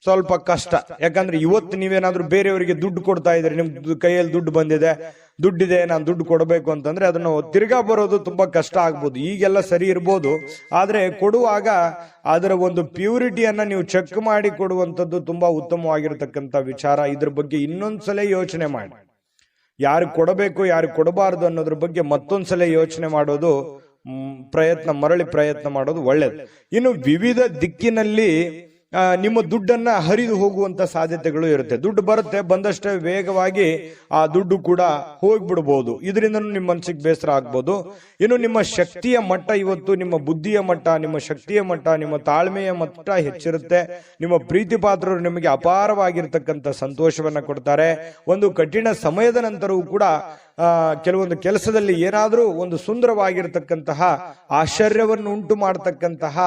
ಸ್ವಲ್ಪ ಕಷ್ಟ. ಯಾಕಂದ್ರೆ ಇವತ್ತು ನೀವೇನಾದ್ರೂ ಬೇರೆಯವರಿಗೆ ದುಡ್ಡು ಕೊಡ್ತಾ ಇದ್ರಿ, ನಿಮ್ ಕೈಯಲ್ಲಿ ದುಡ್ಡಿದೆ, ನಾನು ದುಡ್ಡು ಕೊಡಬೇಕು ಅಂತಂದ್ರೆ ಅದನ್ನು ತಿರ್ಗಾ ಬರೋದು ತುಂಬಾ ಕಷ್ಟ ಆಗ್ಬೋದು. ಈಗೆಲ್ಲ ಸರಿ ಇರ್ಬೋದು, ಆದ್ರೆ ಕೊಡುವಾಗ ಅದರ ಒಂದು ಪ್ಯೂರಿಟಿಯನ್ನ ನೀವು ಚೆಕ್ ಮಾಡಿ ಕೊಡುವಂತದ್ದು ತುಂಬಾ ಉತ್ತಮವಾಗಿರತಕ್ಕಂತ ವಿಚಾರ. ಇದ್ರ ಬಗ್ಗೆ ಇನ್ನೊಂದ್ಸಲ ಯೋಚನೆ ಮಾಡಿ. ಯಾರು ಕೊಡಬೇಕು ಯಾರು ಕೊಡಬಾರದು ಅನ್ನೋದ್ರ ಬಗ್ಗೆ ಮತ್ತೊಂದ್ಸಲ ಯೋಚನೆ ಮಾಡೋದು, ಮರಳಿ ಪ್ರಯತ್ನ ಮಾಡೋದು ಒಳ್ಳೇದು. ಇನ್ನು ವಿವಿಧ ದಿಕ್ಕಿನಲ್ಲಿ ನಿಮ್ಮ ದುಡ್ಡನ್ನ ಹರಿದು ಹೋಗುವಂತ ಸಾಧ್ಯತೆಗಳು ಇರುತ್ತೆ. ದುಡ್ಡು ಬರುತ್ತೆ, ಬಂದಷ್ಟೇ ವೇಗವಾಗಿ ಆ ದುಡ್ಡು ಕೂಡ ಹೋಗ್ಬಿಡ್ಬೋದು. ಇದರಿಂದ ನಿಮ್ಮ ಮನಸ್ಸಿಗೆ ಬೇಸರ ಆಗ್ಬೋದು. ಇನ್ನು ನಿಮ್ಮ ಶಕ್ತಿಯ ಮಟ್ಟ ಇವತ್ತು, ನಿಮ್ಮ ಬುದ್ಧಿಯ ಮಟ್ಟ, ನಿಮ್ಮ ಶಕ್ತಿಯ ಮಟ್ಟ, ನಿಮ್ಮ ತಾಳ್ಮೆಯ ಮಟ್ಟ ಹೆಚ್ಚಿರುತ್ತೆ. ನಿಮ್ಮ ಪ್ರೀತಿ ಪಾತ್ರರು ನಿಮಗೆ ಅಪಾರವಾಗಿರ್ತಕ್ಕಂಥ ಸಂತೋಷವನ್ನ ಕೊಡ್ತಾರೆ. ಒಂದು ಕಠಿಣ ಸಮಯದ ನಂತರವೂ ಕೂಡ ಕೆಲವೊಂದು ಕೆಲಸದಲ್ಲಿ ಏನಾದ್ರೂ ಒಂದು ಸುಂದರವಾಗಿರ್ತಕ್ಕಂತಹ ಆಶ್ಚರ್ಯವನ್ನು ಉಂಟು ಮಾಡತಕ್ಕಂತಹ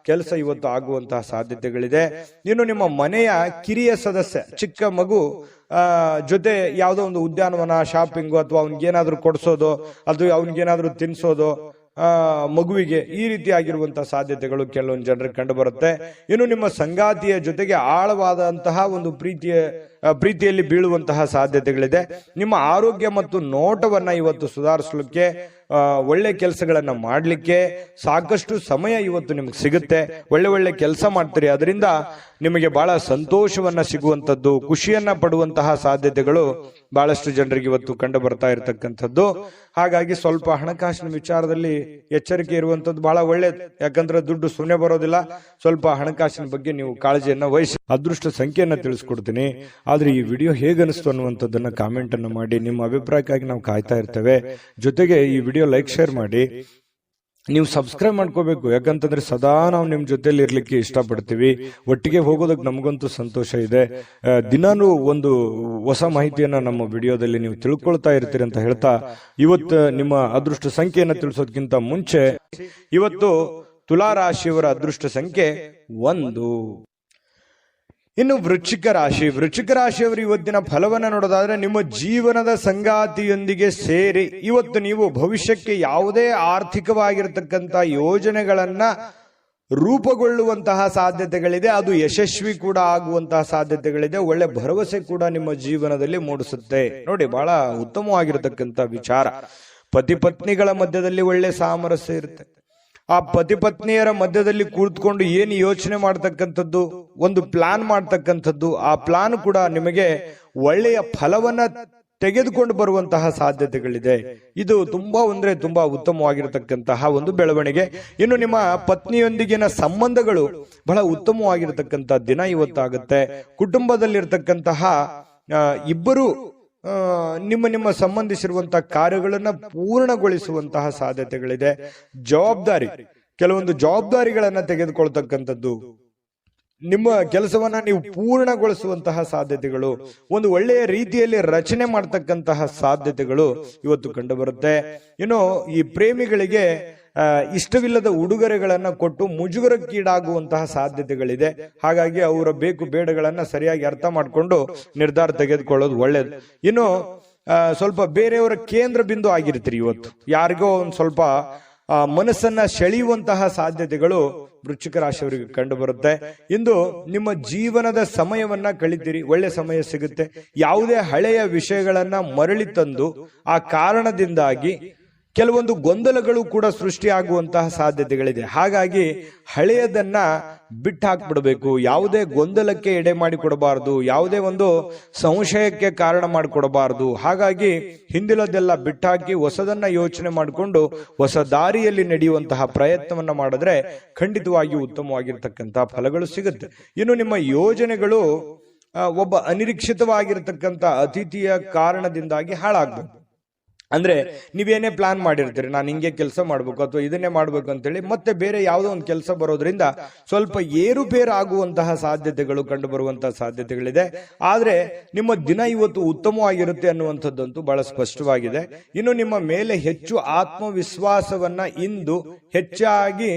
ಕೆಲಸ ಇವತ್ತು ಆಗುವಂತಹ ಸಾಧ್ಯತೆಗಳಿದೆ. ಇನ್ನು ನಿಮ್ಮ ಮನೆಯ ಕಿರಿಯ ಸದಸ್ಯ, ಚಿಕ್ಕ ಮಗು ಜೊತೆ ಯಾವುದೋ ಒಂದು ಉದ್ಯಾನವನ, ಶಾಪಿಂಗು, ಅಥವಾ ಅವನಿಗೇನಾದ್ರೂ ಕೊಡಿಸೋದು, ಅಥವಾ ಅವನಿಗೇನಾದ್ರೂ ತಿನ್ಸೋದು ಮಗುವಿಗೆ, ಈ ರೀತಿ ಆಗಿರುವಂತಹ ಸಾಧ್ಯತೆಗಳು ಕೆಲವೊಂದು ಜನರಿಗೆ ಕಂಡು ಬರುತ್ತೆ. ಇನ್ನು ನಿಮ್ಮ ಸಂಗಾತಿಯ ಜೊತೆಗೆ ಆಳವಾದಂತಹ ಒಂದು ಪ್ರೀತಿಯಲ್ಲಿ ಬೀಳುವಂತಹ ಸಾಧ್ಯತೆಗಳಿದೆ. ನಿಮ್ಮ ಆರೋಗ್ಯ ಮತ್ತು ನೋಟವನ್ನ ಇವತ್ತು ಸುಧಾರಿಸಲಿಕ್ಕೆ, ಒಳ್ಳೆ ಕೆಲಸಗಳನ್ನ ಮಾಡ್ಲಿಕ್ಕೆ ಸಾಕಷ್ಟು ಸಮಯ ಇವತ್ತು ನಿಮ್ಗೆ ಸಿಗುತ್ತೆ. ಒಳ್ಳೆ ಕೆಲಸ ಮಾಡ್ತೀರಿ, ಅದರಿಂದ ನಿಮಗೆ ಬಹಳ ಸಂತೋಷವನ್ನ ಸಿಗುವಂತದ್ದು, ಖುಷಿಯನ್ನ ಪಡುವಂತಹ ಸಾಧ್ಯತೆಗಳು ಬಹಳಷ್ಟು ಜನರಿಗೆ ಇವತ್ತು ಕಂಡು ಬರ್ತಾ ಇರತಕ್ಕಂಥದ್ದು. ಹಾಗಾಗಿ ಸ್ವಲ್ಪ ಹಣಕಾಸಿನ ವಿಚಾರದಲ್ಲಿ ಎಚ್ಚರಿಕೆ ಇರುವಂತದ್ದು ಬಹಳ ಒಳ್ಳೇದು. ಯಾಕಂದ್ರೆ ದುಡ್ಡು ಸುಮ್ಮನೆ ಬರೋದಿಲ್ಲ. ಸ್ವಲ್ಪ ಹಣಕಾಸಿನ ಬಗ್ಗೆ ನೀವು ಕಾಳಜಿಯನ್ನ ವಹಿಸಿ. ಅದೃಷ್ಟ ಸಂಖ್ಯೆಯನ್ನ ತಿಳಿಸ್ಕೊಡ್ತೀನಿ. ಆದ್ರೆ ಈ ವಿಡಿಯೋ ಹೇಗನಿಸ್ತು ಅನ್ನುವಂಥದ್ದನ್ನ ಕಾಮೆಂಟ್ ಅನ್ನು ಮಾಡಿ. ನಿಮ್ಮ ಅಭಿಪ್ರಾಯಕ್ಕಾಗಿ ನಾವು ಕಾಯ್ತಾ ಇರ್ತೇವೆ. ಜೊತೆಗೆ ಈ ವಿಡಿಯೋ ಲೈಕ್ ಶೇರ್ ಮಾಡಿ. ನೀವು ಸಬ್ಸ್ಕ್ರೈಬ್ ಮಾಡ್ಕೋಬೇಕು, ಯಾಕಂತಂದ್ರೆ ಸದಾ ನಾವು ನಿಮ್ ಜೊತೆಲಿ ಇರ್ಲಿಕ್ಕೆ ಇಷ್ಟಪಡ್ತೀವಿ. ಒಟ್ಟಿಗೆ ಹೋಗೋದಕ್ಕೆ ನಮಗಂತೂ ಸಂತೋಷ ಇದೆ. ದಿನಾನು ಒಂದು ಹೊಸ ಮಾಹಿತಿಯನ್ನ ನಮ್ಮ ವಿಡಿಯೋದಲ್ಲಿ ನೀವು ತಿಳ್ಕೊಳ್ತಾ ಇರ್ತೀರಿ ಅಂತ ಹೇಳ್ತಾ, ಇವತ್ತು ನಿಮ್ಮ ಅದೃಷ್ಟ ಸಂಖ್ಯೆಯನ್ನು ತಿಳಿಸೋದಕ್ಕಿಂತ ಮುಂಚೆ ಇವತ್ತು ತುಲಾ ರಾಶಿಯವರ ಅದೃಷ್ಟ ಸಂಖ್ಯೆ 1. ಇನ್ನು ವೃಶ್ಚಿಕ ರಾಶಿಯವರು ಇವತ್ತಿನ ಫಲವನ್ನ ನೋಡೋದಾದ್ರೆ, ನಿಮ್ಮ ಜೀವನದ ಸಂಗಾತಿಯೊಂದಿಗೆ ಸೇರಿ ಇವತ್ತು ನೀವು ಭವಿಷ್ಯಕ್ಕೆ ಯಾವುದೇ ಆರ್ಥಿಕವಾಗಿರತಕ್ಕಂತ ಯೋಜನೆಗಳನ್ನ ರೂಪುಗೊಳ್ಳುವಂತಹ ಸಾಧ್ಯತೆಗಳಿದೆ. ಅದು ಯಶಸ್ವಿ ಕೂಡ ಆಗುವಂತಹ ಸಾಧ್ಯತೆಗಳಿದೆ. ಒಳ್ಳೆ ಭರವಸೆ ಕೂಡ ನಿಮ್ಮ ಜೀವನದಲ್ಲಿ ಮೂಡಿಸುತ್ತೆ. ನೋಡಿ, ಬಹಳ ಉತ್ತಮವಾಗಿರತಕ್ಕಂತ ವಿಚಾರ. ಪತಿ ಪತ್ನಿಗಳ ಮಧ್ಯದಲ್ಲಿ ಒಳ್ಳೆ ಸಾಮರಸ್ಯ ಇರುತ್ತೆ. ಆ ಪತಿ ಪತ್ನಿಯರ ಮಧ್ಯದಲ್ಲಿ ಕೂತ್ಕೊಂಡು ಏನು ಯೋಚನೆ ಮಾಡ್ತಕ್ಕಂಥದ್ದು, ಒಂದು ಪ್ಲಾನ್ ಮಾಡ್ತಕ್ಕಂಥದ್ದು, ಆ ಪ್ಲಾನ್ ಕೂಡ ನಿಮಗೆ ಒಳ್ಳೆಯ ಫಲವನ್ನ ತೆಗೆದುಕೊಂಡು ಬರುವಂತಹ ಸಾಧ್ಯತೆಗಳಿದೆ. ಇದು ತುಂಬಾ ಉತ್ತಮವಾಗಿರತಕ್ಕಂತಹ ಒಂದು ಬೆಳವಣಿಗೆ. ಇನ್ನು ನಿಮ್ಮ ಪತ್ನಿಯೊಂದಿಗಿನ ಸಂಬಂಧಗಳು ಬಹಳ ಉತ್ತಮವಾಗಿರತಕ್ಕಂಥ ದಿನ ಇವತ್ತಾಗುತ್ತೆ. ಕುಟುಂಬದಲ್ಲಿರ್ತಕ್ಕಂತಹ ಇಬ್ಬರು ನಿಮ್ಮ ಸಂಬಂಧಿಸಿರುವಂತಹ ಕಾರ್ಯಗಳನ್ನ ಪೂರ್ಣಗೊಳಿಸುವಂತಹ ಸಾಧ್ಯತೆಗಳಿದೆ. ಕೆಲವೊಂದು ಜವಾಬ್ದಾರಿಗಳನ್ನ ತೆಗೆದುಕೊಳ್ತಕ್ಕಂಥದ್ದು, ನಿಮ್ಮ ಕೆಲಸವನ್ನ ನೀವು ಪೂರ್ಣಗೊಳಿಸುವಂತಹ ಸಾಧ್ಯತೆಗಳು, ಒಂದು ಒಳ್ಳೆಯ ರೀತಿಯಲ್ಲಿ ರಚನೆ ಮಾಡ್ತಕ್ಕಂತಹ ಸಾಧ್ಯತೆಗಳು ಇವತ್ತು ಕಂಡು ಬರುತ್ತೆ. ಇನ್ನು ಈ ಪ್ರೇಮಿಗಳಿಗೆ ಇಷ್ಟವಿಲ್ಲದ ಉಡುಗೊರೆಗಳನ್ನ ಕೊಟ್ಟು ಮುಜುಗರಕ್ಕೀಡಾಗುವಂತಹ ಸಾಧ್ಯತೆಗಳಿದೆ. ಹಾಗಾಗಿ ಅವರ ಬೇಕು ಬೇಡಗಳನ್ನ ಸರಿಯಾಗಿ ಅರ್ಥ ಮಾಡಿಕೊಂಡು ನಿರ್ಧಾರ ತೆಗೆದುಕೊಳ್ಳೋದು ಒಳ್ಳೇದು. ಇನ್ನು ಸ್ವಲ್ಪ ಬೇರೆಯವರ ಕೇಂದ್ರ ಬಿಂದು ಆಗಿರ್ತೀರಿ. ಇವತ್ತು ಯಾರಿಗೋ ಒಂದ್ ಸ್ವಲ್ಪ ಮನಸ್ಸನ್ನ ಸೆಳೆಯುವಂತಹ ಸಾಧ್ಯತೆಗಳು ವೃಶ್ಚಿಕ ರಾಶಿಯವರಿಗೆ ಕಂಡು ಬರುತ್ತೆ. ಇಂದು ನಿಮ್ಮ ಜೀವನದ ಸಮಯವನ್ನ ಕಳಿತೀರಿ, ಒಳ್ಳೆ ಸಮಯ ಸಿಗುತ್ತೆ. ಯಾವುದೇ ಹಳೆಯ ವಿಷಯಗಳನ್ನ ಮರಳಿ ತಂದು ಆ ಕಾರಣದಿಂದಾಗಿ ಕೆಲವೊಂದು ಗೊಂದಲಗಳು ಕೂಡ ಸೃಷ್ಟಿಯಾಗುವಂತಹ ಸಾಧ್ಯತೆಗಳಿದೆ. ಹಾಗಾಗಿ ಹಳೆಯದನ್ನ ಬಿಟ್ಟು ಹಾಕ್ಬಿಡ್ಬೇಕು. ಯಾವುದೇ ಗೊಂದಲಕ್ಕೆ ಎಡೆ ಮಾಡಿಕೊಡಬಾರದು, ಯಾವುದೇ ಒಂದು ಸಂಶಯಕ್ಕೆ ಕಾರಣ ಮಾಡಿಕೊಡಬಾರದು. ಹಾಗಾಗಿ ಹಿಂದಿಲದೆಲ್ಲ ಬಿಟ್ಟಾಕಿ ಹೊಸದನ್ನ ಯೋಚನೆ ಮಾಡಿಕೊಂಡು ಹೊಸ ದಾರಿಯಲ್ಲಿ ನಡೆಯುವಂತಹ ಪ್ರಯತ್ನವನ್ನ ಮಾಡಿದ್ರೆ ಖಂಡಿತವಾಗಿಯೂ ಉತ್ತಮವಾಗಿರ್ತಕ್ಕಂತಹ ಫಲಗಳು ಸಿಗುತ್ತೆ. ಇನ್ನು ನಿಮ್ಮ ಯೋಜನೆಗಳು ಒಬ್ಬ ಅನಿರೀಕ್ಷಿತವಾಗಿರ್ತಕ್ಕಂಥ ಅತಿಥಿಯ ಕಾರಣದಿಂದಾಗಿ ಹಾಳಾಗ್ಬೇಕು. ಅಂದ್ರೆ ನೀವೇನೇ ಪ್ಲಾನ್ ಮಾಡಿರ್ತೀರಿ, ನಾನು ಹಿಂಗೆ ಕೆಲಸ ಮಾಡ್ಬೇಕು ಅಥವಾ ಇದನ್ನೇ ಮಾಡ್ಬೇಕು ಅಂತೇಳಿ ಮತ್ತೆ ಬೇರೆ ಯಾವುದೋ ಒಂದು ಕೆಲಸ ಬರೋದ್ರಿಂದ ಸ್ವಲ್ಪ ಏರುಪೇರು ಆಗುವಂತಹ ಸಾಧ್ಯತೆಗಳು ಕಂಡು ಬರುವಂತಹ ಸಾಧ್ಯತೆಗಳಿದೆ. ಆದ್ರೆ ನಿಮ್ಮ ದಿನ ಇವತ್ತು ಉತ್ತಮವಾಗಿರುತ್ತೆ ಅನ್ನುವಂಥದ್ದಂತೂ ಬಹಳ ಸ್ಪಷ್ಟವಾಗಿದೆ. ಇನ್ನು ನಿಮ್ಮ ಮೇಲೆ ಹೆಚ್ಚು ಆತ್ಮವಿಶ್ವಾಸವನ್ನ ಇಂದು ಹೆಚ್ಚಾಗಿ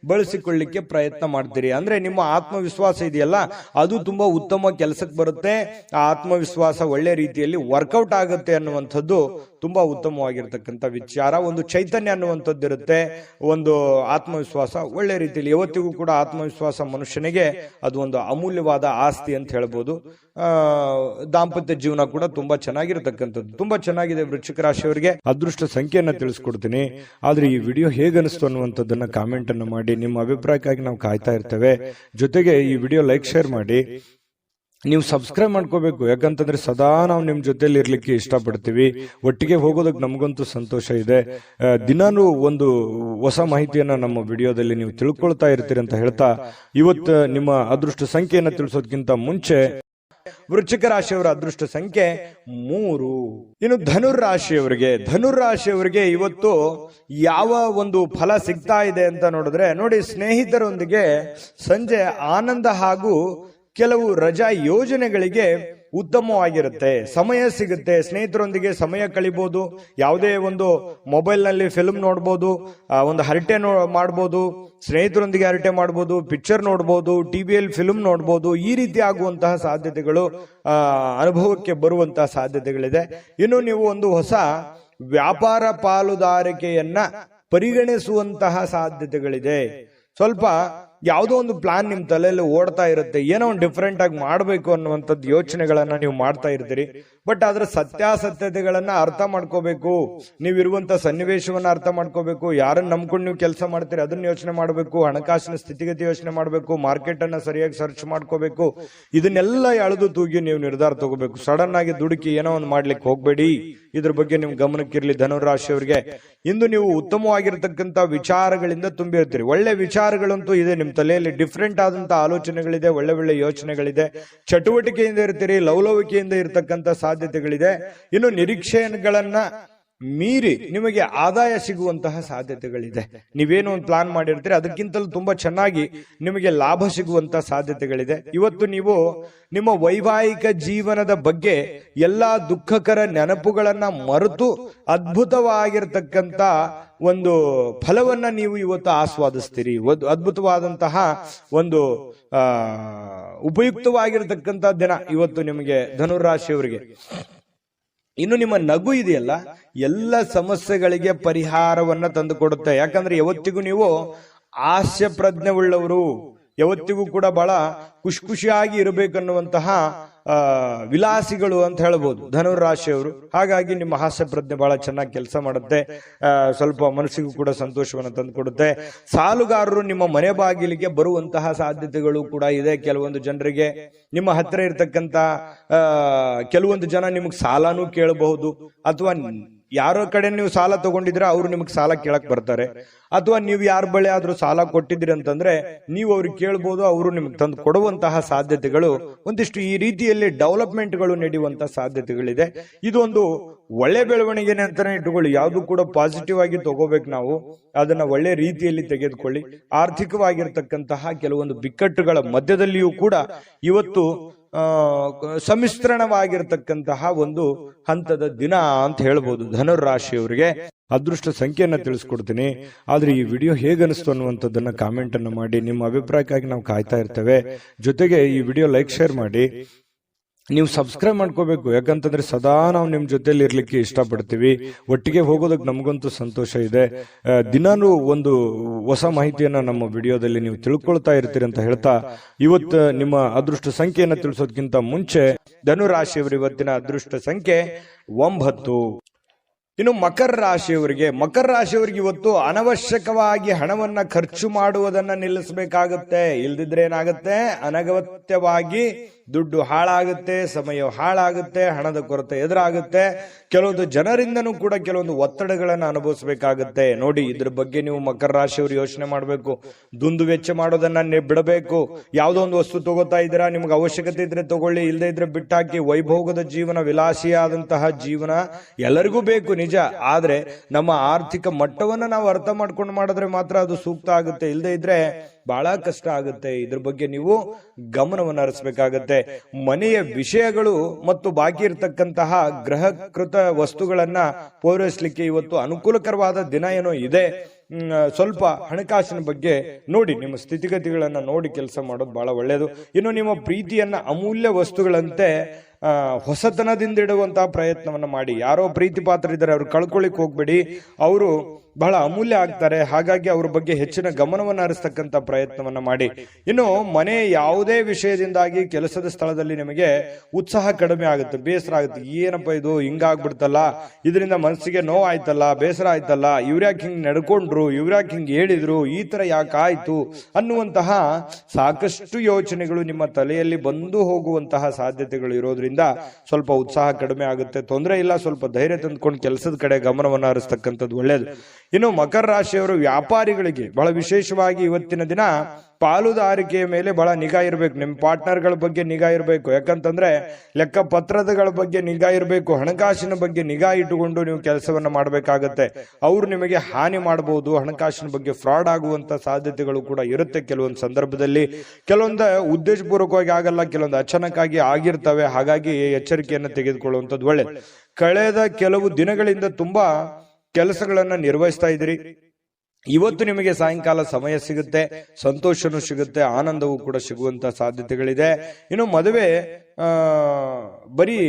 ಬಳಸಿಕೊಳ್ಳಿಕ್ಕೆ ಪ್ರಯತ್ನ ಮಾಡ್ತೀರಿ. ಅಂದ್ರೆ ನಿಮ್ಮ ಆತ್ಮವಿಶ್ವಾಸ ಇದೆಯಲ್ಲ, ಅದು ತುಂಬಾ ಉತ್ತಮ ಕೆಲಸಕ್ಕೆ ಬರುತ್ತೆ. ಆ ಆತ್ಮವಿಶ್ವಾಸ ಒಳ್ಳೆ ರೀತಿಯಲ್ಲಿ ವರ್ಕೌಟ್ ಆಗುತ್ತೆ ಅನ್ನುವಂಥದ್ದು ತುಂಬಾ ಉತ್ತಮವಾಗಿರ್ತಕ್ಕಂಥ ವಿಚಾರ. ಒಂದು ಚೈತನ್ಯ ಅನ್ನುವಂಥದ್ದು ಇರುತ್ತೆ, ಒಂದು ಆತ್ಮವಿಶ್ವಾಸ ಒಳ್ಳೆ ರೀತಿಯಲ್ಲಿ. ಯಾವತ್ತಿಗೂ ಕೂಡ ಆತ್ಮವಿಶ್ವಾಸ ಮನುಷ್ಯನಿಗೆ ಅದು ಒಂದು ಅಮೂಲ್ಯವಾದ ಆಸ್ತಿ ಅಂತ ಹೇಳ್ಬೋದು. ದಾಂಪತ್ಯ ಜೀವನ ಕೂಡ ತುಂಬಾ ಚೆನ್ನಾಗಿರ್ತಕ್ಕಂಥದ್ದು. ತುಂಬಾ ಚೆನ್ನಾಗಿದೆ. ವೃಶ್ಚಿಕ ರಾಶಿಯವರಿಗೆ ಅದೃಷ್ಟ ಸಂಖ್ಯೆಯನ್ನ ತಿಳಿಸ್ಕೊಡ್ತೀನಿ. ಆದ್ರೆ ಈ ವಿಡಿಯೋ ಹೇಗನಿಸ್ತು ಅನ್ನುವಂಥದ್ದನ್ನ ಕಾಮೆಂಟ್ ಅನ್ನು ಮಾಡಿ. ನಿಮ್ಮ ಅಭಿಪ್ರಾಯಕ್ಕಾಗಿ ನಾವು ಕಾಯ್ತಾ ಇರ್ತೇವೆ. ಜೊತೆಗೆ ಈ ವಿಡಿಯೋ ಲೈಕ್ ಶೇರ್ ಮಾಡಿ. ನೀವು ಸಬ್ಸ್ಕ್ರೈಬ್ ಮಾಡ್ಕೋಬೇಕು, ಯಾಕಂತಂದ್ರೆ ಸದಾ ನಾವು ನಿಮ್ ಜೊತೆಲಿ ಇರ್ಲಿಕ್ಕೆ ಇಷ್ಟಪಡ್ತೀವಿ. ಒಟ್ಟಿಗೆ ಹೋಗೋದಕ್ಕೆ ನಮಗಂತೂ ಸಂತೋಷ ಇದೆ. ದಿನಾನು ಒಂದು ಹೊಸ ಮಾಹಿತಿಯನ್ನ ನಮ್ಮ ವಿಡಿಯೋದಲ್ಲಿ ನೀವು ತಿಳ್ಕೊಳ್ತಾ ಇರ್ತೀರಿ ಅಂತ ಹೇಳ್ತಾ, ಇವತ್ತು ನಿಮ್ಮ ಅದೃಷ್ಟ ಸಂಖ್ಯೆಯನ್ನು ತಿಳಿಸೋದಕ್ಕಿಂತ ಮುಂಚೆ ವೃಶ್ಚಿಕ ರಾಶಿಯವರ ಅದೃಷ್ಟ ಸಂಖ್ಯೆ 3. ಇನ್ನು ಧನುರಾಶಿಯವರಿಗೆ ಇವತ್ತು ಯಾವ ಒಂದು ಫಲ ಸಿಗ್ತಾ ಇದೆ ಅಂತ ನೋಡಿದ್ರೆ, ನೋಡಿ, ಸ್ನೇಹಿತರೊಂದಿಗೆ ಸಂಜೆ ಆನಂದ ಹಾಗೂ ಕೆಲವು ರಜಾ ಯೋಜನೆಗಳಿಗೆ ಉತ್ತಮವಾಗಿರುತ್ತೆ. ಸಮಯ ಸಿಗುತ್ತೆ, ಸ್ನೇಹಿತರೊಂದಿಗೆ ಸಮಯ ಕಳಿಬಹುದು. ಯಾವುದೇ ಒಂದು ಮೊಬೈಲ್ ನಲ್ಲಿ ಫಿಲ್ಮ್ ನೋಡ್ಬೋದು, ಒಂದು ಹರಟೆ ಮಾಡ್ಬೋದು, ಸ್ನೇಹಿತರೊಂದಿಗೆ ಹರಟೆ ಮಾಡ್ಬೋದು, ಪಿಕ್ಚರ್ ನೋಡ್ಬೋದು, ಟಿವಿಯಲ್ಲಿ ಫಿಲ್ಮ್ ನೋಡ್ಬೋದು. ಈ ರೀತಿ ಆಗುವಂತಹ ಸಾಧ್ಯತೆಗಳು ಅನುಭವಕ್ಕೆ ಬರುವಂತಹ ಸಾಧ್ಯತೆಗಳಿದೆ. ಇನ್ನು ನೀವು ಒಂದು ಹೊಸ ವ್ಯಾಪಾರ ಪಾಲುದಾರಿಕೆಯನ್ನ ಪರಿಗಣಿಸುವಂತಹ ಸಾಧ್ಯತೆಗಳಿದೆ. ಸ್ವಲ್ಪ ಯಾವುದೋ ಒಂದು ಪ್ಲಾನ್ ನಿಮ್ ತಲೆಯಲ್ಲಿ ಓಡ್ತಾ ಇರುತ್ತೆ, ಏನೋ ಒಂದು ಡಿಫ್ರೆಂಟ್ ಆಗಿ ಮಾಡಬೇಕು ಅನ್ನುವಂಥದ್ದು ಯೋಚನೆಗಳನ್ನ ನೀವು ಮಾಡ್ತಾ ಇರ್ತೀರಿ. ಬಟ್ ಅದರ ಸತ್ಯಾಸತ್ಯತೆಗಳನ್ನ ಅರ್ಥ ಮಾಡ್ಕೋಬೇಕು. ನೀವಿರುವಂತ ಸನ್ನಿವೇಶವನ್ನ ಅರ್ಥ ಮಾಡ್ಕೋಬೇಕು. ಯಾರನ್ನ ನಂಬ್ಕೊಂಡು ನೀವು ಕೆಲಸ ಮಾಡ್ತೀರಿ ಅದನ್ನ ಯೋಚನೆ ಮಾಡಬೇಕು. ಹಣಕಾಸಿನ ಸ್ಥಿತಿಗತಿ ಯೋಚನೆ ಮಾಡಬೇಕು. ಮಾರ್ಕೆಟ್ ಅನ್ನ ಸರಿಯಾಗಿ ಸರ್ಚ್ ಮಾಡ್ಕೋಬೇಕು. ಇದನ್ನೆಲ್ಲ ಎಳೆದು ತೂಗಿ ನೀವು ನಿರ್ಧಾರ ತಗೋಬೇಕು. ಸಡನ್ ಆಗಿ ದುಡುಕಿ ಏನೋ ಒಂದು ಮಾಡ್ಲಿಕ್ಕೆ ಹೋಗ್ಬೇಡಿ. ಇದ್ರ ಬಗ್ಗೆ ನಿಮ್ ಗಮನಕ್ಕಿರ್ಲಿ ಧನುರಾಶಿಯವರಿಗೆ. ಇಂದು ನೀವು ಉತ್ತಮವಾಗಿರ್ತಕ್ಕಂಥ ವಿಚಾರಗಳಿಂದ ತುಂಬಿರ್ತೀರಿ. ಒಳ್ಳೆ ವಿಚಾರಗಳಂತೂ ಇದೆ ನಿಮ್ಮ ತಲೆಯಲ್ಲಿ. ಡಿಫ್ರೆಂಟ್ ಆದಂತ ಆಲೋಚನೆಗಳಿದೆ, ಒಳ್ಳೆ ಒಳ್ಳೆ ಯೋಚನೆಗಳಿದೆ. ಚಟುವಟಿಕೆಯಿಂದ ಇರ್ತೀರಿ, ಲವಲವಿಕೆಯಿಂದ ಇರತಕ್ಕಂತ ಸಾಧ್ಯತೆಗಳಿದೆ. ಇನ್ನು ನಿರೀಕ್ಷೆಗಳನ್ನ ಮೀರಿ ನಿಮಗೆ ಆದಾಯ ಸಿಗುವಂತಹ ಸಾಧ್ಯತೆಗಳಿದೆ. ನೀವೇನು ಒಂದು ಪ್ಲಾನ್ ಮಾಡಿರ್ತೀರಿ ಅದಕ್ಕಿಂತಲೂ ತುಂಬಾ ಚೆನ್ನಾಗಿ ನಿಮಗೆ ಲಾಭ ಸಿಗುವಂತಹ ಸಾಧ್ಯತೆಗಳಿದೆ. ಇವತ್ತು ನೀವು ನಿಮ್ಮ ವೈವಾಹಿಕ ಜೀವನದ ಬಗ್ಗೆ ಎಲ್ಲಾ ದುಃಖಕರ ನೆನಪುಗಳನ್ನ ಮರೆತು ಅದ್ಭುತವಾಗಿರ್ತಕ್ಕಂಥ ಒಂದು ಫಲವನ್ನ ನೀವು ಇವತ್ತು ಆಸ್ವಾದಿಸ್ತೀರಿ. ಅದ್ಭುತವಾದಂತಹ ಒಂದು ಉಪಯುಕ್ತವಾಗಿರ್ತಕ್ಕಂಥ ದಿನ ಇವತ್ತು ನಿಮಗೆ ಧನುರಾಶಿಯವರಿಗೆ. ಇನ್ನು ನಿಮ್ಮ ನಗು ಇದೆಯಲ್ಲ, ಎಲ್ಲ ಸಮಸ್ಯೆಗಳಿಗೆ ಪರಿಹಾರವನ್ನ ತಂದು ಕೊಡುತ್ತೆ. ಯಾಕಂದ್ರೆ ಯಾವತ್ತಿಗೂ ನೀವು ಹಾಸ್ಯ ಪ್ರಜ್ಞೆ ಉಳ್ಳವರು, ಯಾವತ್ತಿಗೂ ಕೂಡ ಬಹಳ ಖುಷಿಯಾಗಿ ಇರಬೇಕನ್ನುವಂತಹ ವಿಲಾಸಿಗಳು ಅಂತ ಹೇಳ್ಬೋದು ಧನುರಾಶಿಯವರು. ಹಾಗಾಗಿ ನಿಮ್ಮ ಹಾಸ್ಯ ಪ್ರಜ್ಞೆ ಬಹಳ ಚೆನ್ನಾಗಿ ಕೆಲಸ ಮಾಡುತ್ತೆ. ಸ್ವಲ್ಪ ಮನಸ್ಸಿಗೂ ಕೂಡ ಸಂತೋಷವನ್ನು ತಂದುಕೊಡುತ್ತೆ. ಸಾಲುಗಾರರು ನಿಮ್ಮ ಮನೆ ಬಾಗಿಲಿಗೆ ಬರುವಂತಹ ಸಾಧ್ಯತೆಗಳು ಕೂಡ ಇದೆ. ಕೆಲವೊಂದು ಜನರಿಗೆ ನಿಮ್ಮ ಹತ್ತಿರ ಇರ್ತಕ್ಕಂಥ ಕೆಲವೊಂದು ಜನ ನಿಮಗೆ ಸಾಲನೂ ಕೇಳಬಹುದು. ಅಥವಾ ಯಾರೋ ಕಡೆ ನೀವು ಸಾಲ ತಗೊಂಡಿದ್ರೆ ಅವರು ನಿಮಗೆ ಸಾಲ ಕೇಳಕ್ ಬರ್ತಾರೆ. ಅಥವಾ ನೀವು ಯಾರ ಬಳಿ ಆದ್ರೂ ಸಾಲ ಕೊಟ್ಟಿದ್ದೀರಿ ಅಂತಂದ್ರೆ ನೀವು ಅವ್ರಿಗೆ ಕೇಳ್ಬೋದು, ಅವರು ನಿಮ್ಗೆ ತಂದು ಕೊಡುವಂತಹ ಸಾಧ್ಯತೆಗಳು ಒಂದಿಷ್ಟು ಈ ರೀತಿಯಲ್ಲಿ ಡೆವಲಪ್ಮೆಂಟ್ಗಳು ನಡೆಯುವಂತಹ ಸಾಧ್ಯತೆಗಳಿದೆ. ಇದೊಂದು ಒಳ್ಳೆ ಬೆಳವಣಿಗೆನೆ ಅಂತಾನೆ ಇಟ್ಟುಕೊಳ್ಳಿ. ಯಾವುದು ಕೂಡ ಪಾಸಿಟಿವ್ ಆಗಿ ತಗೋಬೇಕು. ನಾವು ಅದನ್ನ ಒಳ್ಳೆ ರೀತಿಯಲ್ಲಿ ತೆಗೆದುಕೊಳ್ಳಿ. ಆರ್ಥಿಕವಾಗಿರ್ತಕ್ಕಂತಹ ಕೆಲವೊಂದು ಬಿಕ್ಕಟ್ಟುಗಳ ಮಧ್ಯದಲ್ಲಿಯೂ ಕೂಡ ಇವತ್ತು ಸಮ್ಮಿಶ್ರಣವಾಗಿರ್ತಕ್ಕಂತಹ ಒಂದು ಹಂತದ ದಿನ ಅಂತ ಹೇಳ್ಬೋದು ಧನುರಾಶಿಯವರಿಗೆ. ಅದೃಷ್ಟ ಸಂಖ್ಯೆಯನ್ನ ತಿಳಿಸ್ಕೊಡ್ತೀನಿ. ಆದ್ರೆ ಈ ವಿಡಿಯೋ ಹೇಗನಿಸ್ತು ಅನ್ನುವಂಥದ್ದನ್ನ ಕಾಮೆಂಟ್ ಅನ್ನು ಮಾಡಿ. ನಿಮ್ಮ ಅಭಿಪ್ರಾಯಕ್ಕಾಗಿ ನಾವು ಕಾಯ್ತಾ ಇರ್ತೇವೆ. ಜೊತೆಗೆ ಈ ವಿಡಿಯೋ ಲೈಕ್ ಶೇರ್ ಮಾಡಿ. ನೀವು ಸಬ್ಸ್ಕ್ರೈಬ್ ಮಾಡ್ಕೋಬೇಕು. ಯಾಕಂತಂದ್ರೆ ಸದಾ ನಾವು ನಿಮ್ ಜೊತೆಲಿ ಇರ್ಲಿಕ್ಕೆ ಇಷ್ಟಪಡ್ತೀವಿ. ಒಟ್ಟಿಗೆ ಹೋಗೋದಕ್ಕೆ ನಮಗಂತೂ ಸಂತೋಷ ಇದೆ. ದಿನಾನು ಒಂದು ಹೊಸ ಮಾಹಿತಿಯನ್ನ ನಮ್ಮ ವಿಡಿಯೋದಲ್ಲಿ ನೀವು ತಿಳ್ಕೊಳ್ತಾ ಇರ್ತೀರಿ ಅಂತ ಹೇಳ್ತಾ, ಇವತ್ತು ನಿಮ್ಮ ಅದೃಷ್ಟ ಸಂಖ್ಯೆಯನ್ನ ತಿಳಿಸೋದಕ್ಕಿಂತ ಮುಂಚೆ ಧನುರಾಶಿಯವರು ಇವತ್ತಿನ ಅದೃಷ್ಟ ಸಂಖ್ಯೆ 9. ಇನ್ನು ಮಕರ ರಾಶಿಯವರಿಗೆ ಇವತ್ತು ಅನವಶ್ಯಕವಾಗಿ ಹಣವನ್ನ ಖರ್ಚು ಮಾಡುವುದನ್ನ ನಿಲ್ಲಿಸಬೇಕಾಗುತ್ತೆ. ಇಲ್ದಿದ್ರೆ ಏನಾಗುತ್ತೆ, ಅನಗತ್ಯವಾಗಿ ದುಡ್ಡು ಹಾಳಾಗುತ್ತೆ, ಸಮಯ ಹಾಳಾಗುತ್ತೆ, ಹಣದ ಕೊರತೆ ಎದುರಾಗುತ್ತೆ. ಕೆಲವೊಂದು ಜನರಿಂದನೂ ಕೂಡ ಕೆಲವೊಂದು ಒತ್ತಡಗಳನ್ನು ಅನುಭವಿಸಬೇಕಾಗುತ್ತೆ. ನೋಡಿ, ಇದ್ರ ಬಗ್ಗೆ ನೀವು ಮಕರ ರಾಶಿಯವರು ಯೋಚನೆ ಮಾಡಬೇಕು. ದುಂದು ವೆಚ್ಚ ಮಾಡೋದನ್ನ ಬಿಡಬೇಕು. ಯಾವುದೋ ಒಂದು ವಸ್ತು ತಗೋತಾ ಇದ್ದೀರಾ, ನಿಮ್ಗೆ ಅವಶ್ಯಕತೆ ಇದ್ರೆ ತಗೊಳ್ಳಿ, ಇಲ್ಲದೆ ಇದ್ರೆ ಬಿಟ್ಟಾಕಿ. ವೈಭೋಗದ ಜೀವನ, ವಿಲಾಸಿಯಾದಂತಹ ಜೀವನ ಎಲ್ಲರಿಗೂ ಬೇಕು ನಿಜ. ಆದ್ರೆ ನಮ್ಮ ಆರ್ಥಿಕ ಮಟ್ಟವನ್ನ ನಾವು ಅರ್ಥ ಮಾಡ್ಕೊಂಡು ಮಾಡಿದ್ರೆ ಮಾತ್ರ ಅದು ಸೂಕ್ತ ಆಗುತ್ತೆ. ಇಲ್ಲದೆ ಇದ್ರೆ ಬಹಳ ಕಷ್ಟ ಆಗುತ್ತೆ. ಇದ್ರ ಬಗ್ಗೆ ನೀವು ಗಮನವನ್ನು ಹರಿಸಬೇಕಾಗತ್ತೆ. ಮನೆಯ ವಿಷಯಗಳು ಮತ್ತು ಬಾಕಿ ಇರತಕ್ಕಂತಹ ಗೃಹಕೃತ ವಸ್ತುಗಳನ್ನ ಪೂರೈಸಲಿಕ್ಕೆ ಇವತ್ತು ಅನುಕೂಲಕರವಾದ ದಿನ ಏನೋ ಇದೆ. ಸ್ವಲ್ಪ ಹಣಕಾಸಿನ ಬಗ್ಗೆ ನೋಡಿ, ನಿಮ್ಮ ಸ್ಥಿತಿಗತಿಗಳನ್ನ ನೋಡಿ ಕೆಲಸ ಮಾಡೋದು ಬಹಳ ಒಳ್ಳೆಯದು. ಇನ್ನು ನಿಮ್ಮ ಪ್ರೀತಿಯನ್ನ ಅಮೂಲ್ಯ ವಸ್ತುಗಳಂತೆ ಹೊಸತನದಿಂದ ಇಡುವಂತಹ ಪ್ರಯತ್ನವನ್ನ ಮಾಡಿ. ಯಾರೋ ಪ್ರೀತಿ ಪಾತ್ರ ಇದ್ದಾರೆ, ಅವ್ರು ಕಳ್ಕೊಳ್ಳಿಕ್ ಹೋಗ್ಬೇಡಿ. ಅವರು ಬಹಳ ಅಮೂಲ್ಯ ಆಗ್ತಾರೆ. ಹಾಗಾಗಿ ಅವ್ರ ಬಗ್ಗೆ ಹೆಚ್ಚಿನ ಗಮನವನ್ನು ಹರಿಸ್ತಕ್ಕಂಥ ಪ್ರಯತ್ನವನ್ನ ಮಾಡಿ. ಇನ್ನು ಮನೆ ಯಾವುದೇ ವಿಷಯದಿಂದಾಗಿ ಕೆಲಸದ ಸ್ಥಳದಲ್ಲಿ ನಿಮಗೆ ಉತ್ಸಾಹ ಕಡಿಮೆ ಆಗುತ್ತೆ, ಬೇಸರ ಆಗುತ್ತೆ. ಏನಪ್ಪ ಇದು ಹಿಂಗಾಗ್ಬಿಡ್ತಲ್ಲ, ಇದರಿಂದ ಮನಸ್ಸಿಗೆ ನೋವಾಯ್ತಲ್ಲ, ಬೇಸರ ಆಯ್ತಲ್ಲ, ಇವ್ರ್ಯಾಕೆ ಹಿಂಗ್ ನಡ್ಕೊಂಡ್ರು, ಇವ್ರ್ಯಾಕೆ ಹಿಂಗ್ ಹೇಳಿದ್ರು, ಈ ತರ ಯಾಕೆ ಆಯ್ತು ಅನ್ನುವಂತಹ ಸಾಕಷ್ಟು ಯೋಚನೆಗಳು ನಿಮ್ಮ ತಲೆಯಲ್ಲಿ ಬಂದು ಹೋಗುವಂತಹ ಸಾಧ್ಯತೆಗಳು ಇರೋದ್ರಿಂದ ಸ್ವಲ್ಪ ಉತ್ಸಾಹ ಕಡಿಮೆ ಆಗುತ್ತೆ. ತೊಂದರೆ ಇಲ್ಲ, ಸ್ವಲ್ಪ ಧೈರ್ಯ ತಂದ್ಕೊಂಡು ಕೆಲಸದ ಕಡೆ ಗಮನವನ್ನು ಹರಿಸ್ತಕ್ಕಂಥದ್ದು ಒಳ್ಳೆಯದು. ಇನ್ನು ಮಕರ ರಾಶಿಯವರು ವ್ಯಾಪಾರಿಗಳಿಗೆ ಬಹಳ ವಿಶೇಷವಾಗಿ ಇವತ್ತಿನ ದಿನ ಪಾಲುದಾರಿಕೆಯ ಮೇಲೆ ಬಹಳ ನಿಗಾ ಇರಬೇಕು. ನಿಮ್ಮ ಪಾರ್ಟ್ನರ್ಗಳ ಬಗ್ಗೆ ನಿಗಾ ಇರಬೇಕು. ಯಾಕಂತಂದ್ರೆ ಲೆಕ್ಕ ಪತ್ರಗಳ ಬಗ್ಗೆ ನಿಗಾ ಇರಬೇಕು. ಹಣಕಾಸಿನ ಬಗ್ಗೆ ನಿಗಾ ಇಟ್ಟುಕೊಂಡು ನೀವು ಕೆಲಸವನ್ನ ಮಾಡಬೇಕಾಗತ್ತೆ. ಅವರು ನಿಮಗೆ ಹಾನಿ ಮಾಡಬಹುದು. ಹಣಕಾಸಿನ ಬಗ್ಗೆ ಫ್ರಾಡ್ ಆಗುವಂತ ಸಾಧ್ಯತೆಗಳು ಕೂಡ ಇರುತ್ತೆ. ಕೆಲವೊಂದು ಸಂದರ್ಭದಲ್ಲಿ ಕೆಲವೊಂದು ಉದ್ದೇಶಪೂರ್ವಕವಾಗಿ ಆಗಲ್ಲ, ಕೆಲವೊಂದು ಅಚಾನಕ್ಕಾಗಿ ಆಗಿರ್ತವೆ. ಹಾಗಾಗಿ ಎಚ್ಚರಿಕೆಯನ್ನು ತೆಗೆದುಕೊಳ್ಳುವಂಥದ್ದು ಒಳ್ಳೆಯದು. ಕಳೆದ ಕೆಲವು ದಿನಗಳಿಂದ ತುಂಬಾ ಕೆಲಸಗಳನ್ನ ನಿರ್ವಹಿಸ್ತಾ ಇದ್ದೀರಿ. ಇವತ್ತು ನಿಮಗೆ ಸಾಯಂಕಾಲ ಸಮಯ ಸಿಗುತ್ತೆ, ಸಂತೋಷನೂ ಸಿಗುತ್ತೆ, ಆನಂದವೂ ಕೂಡ ಸಿಗುವಂತ ಸಾಧ್ಯತೆಗಳಿದೆ. ಇನ್ನು ಮದುವೆ ಬರೀ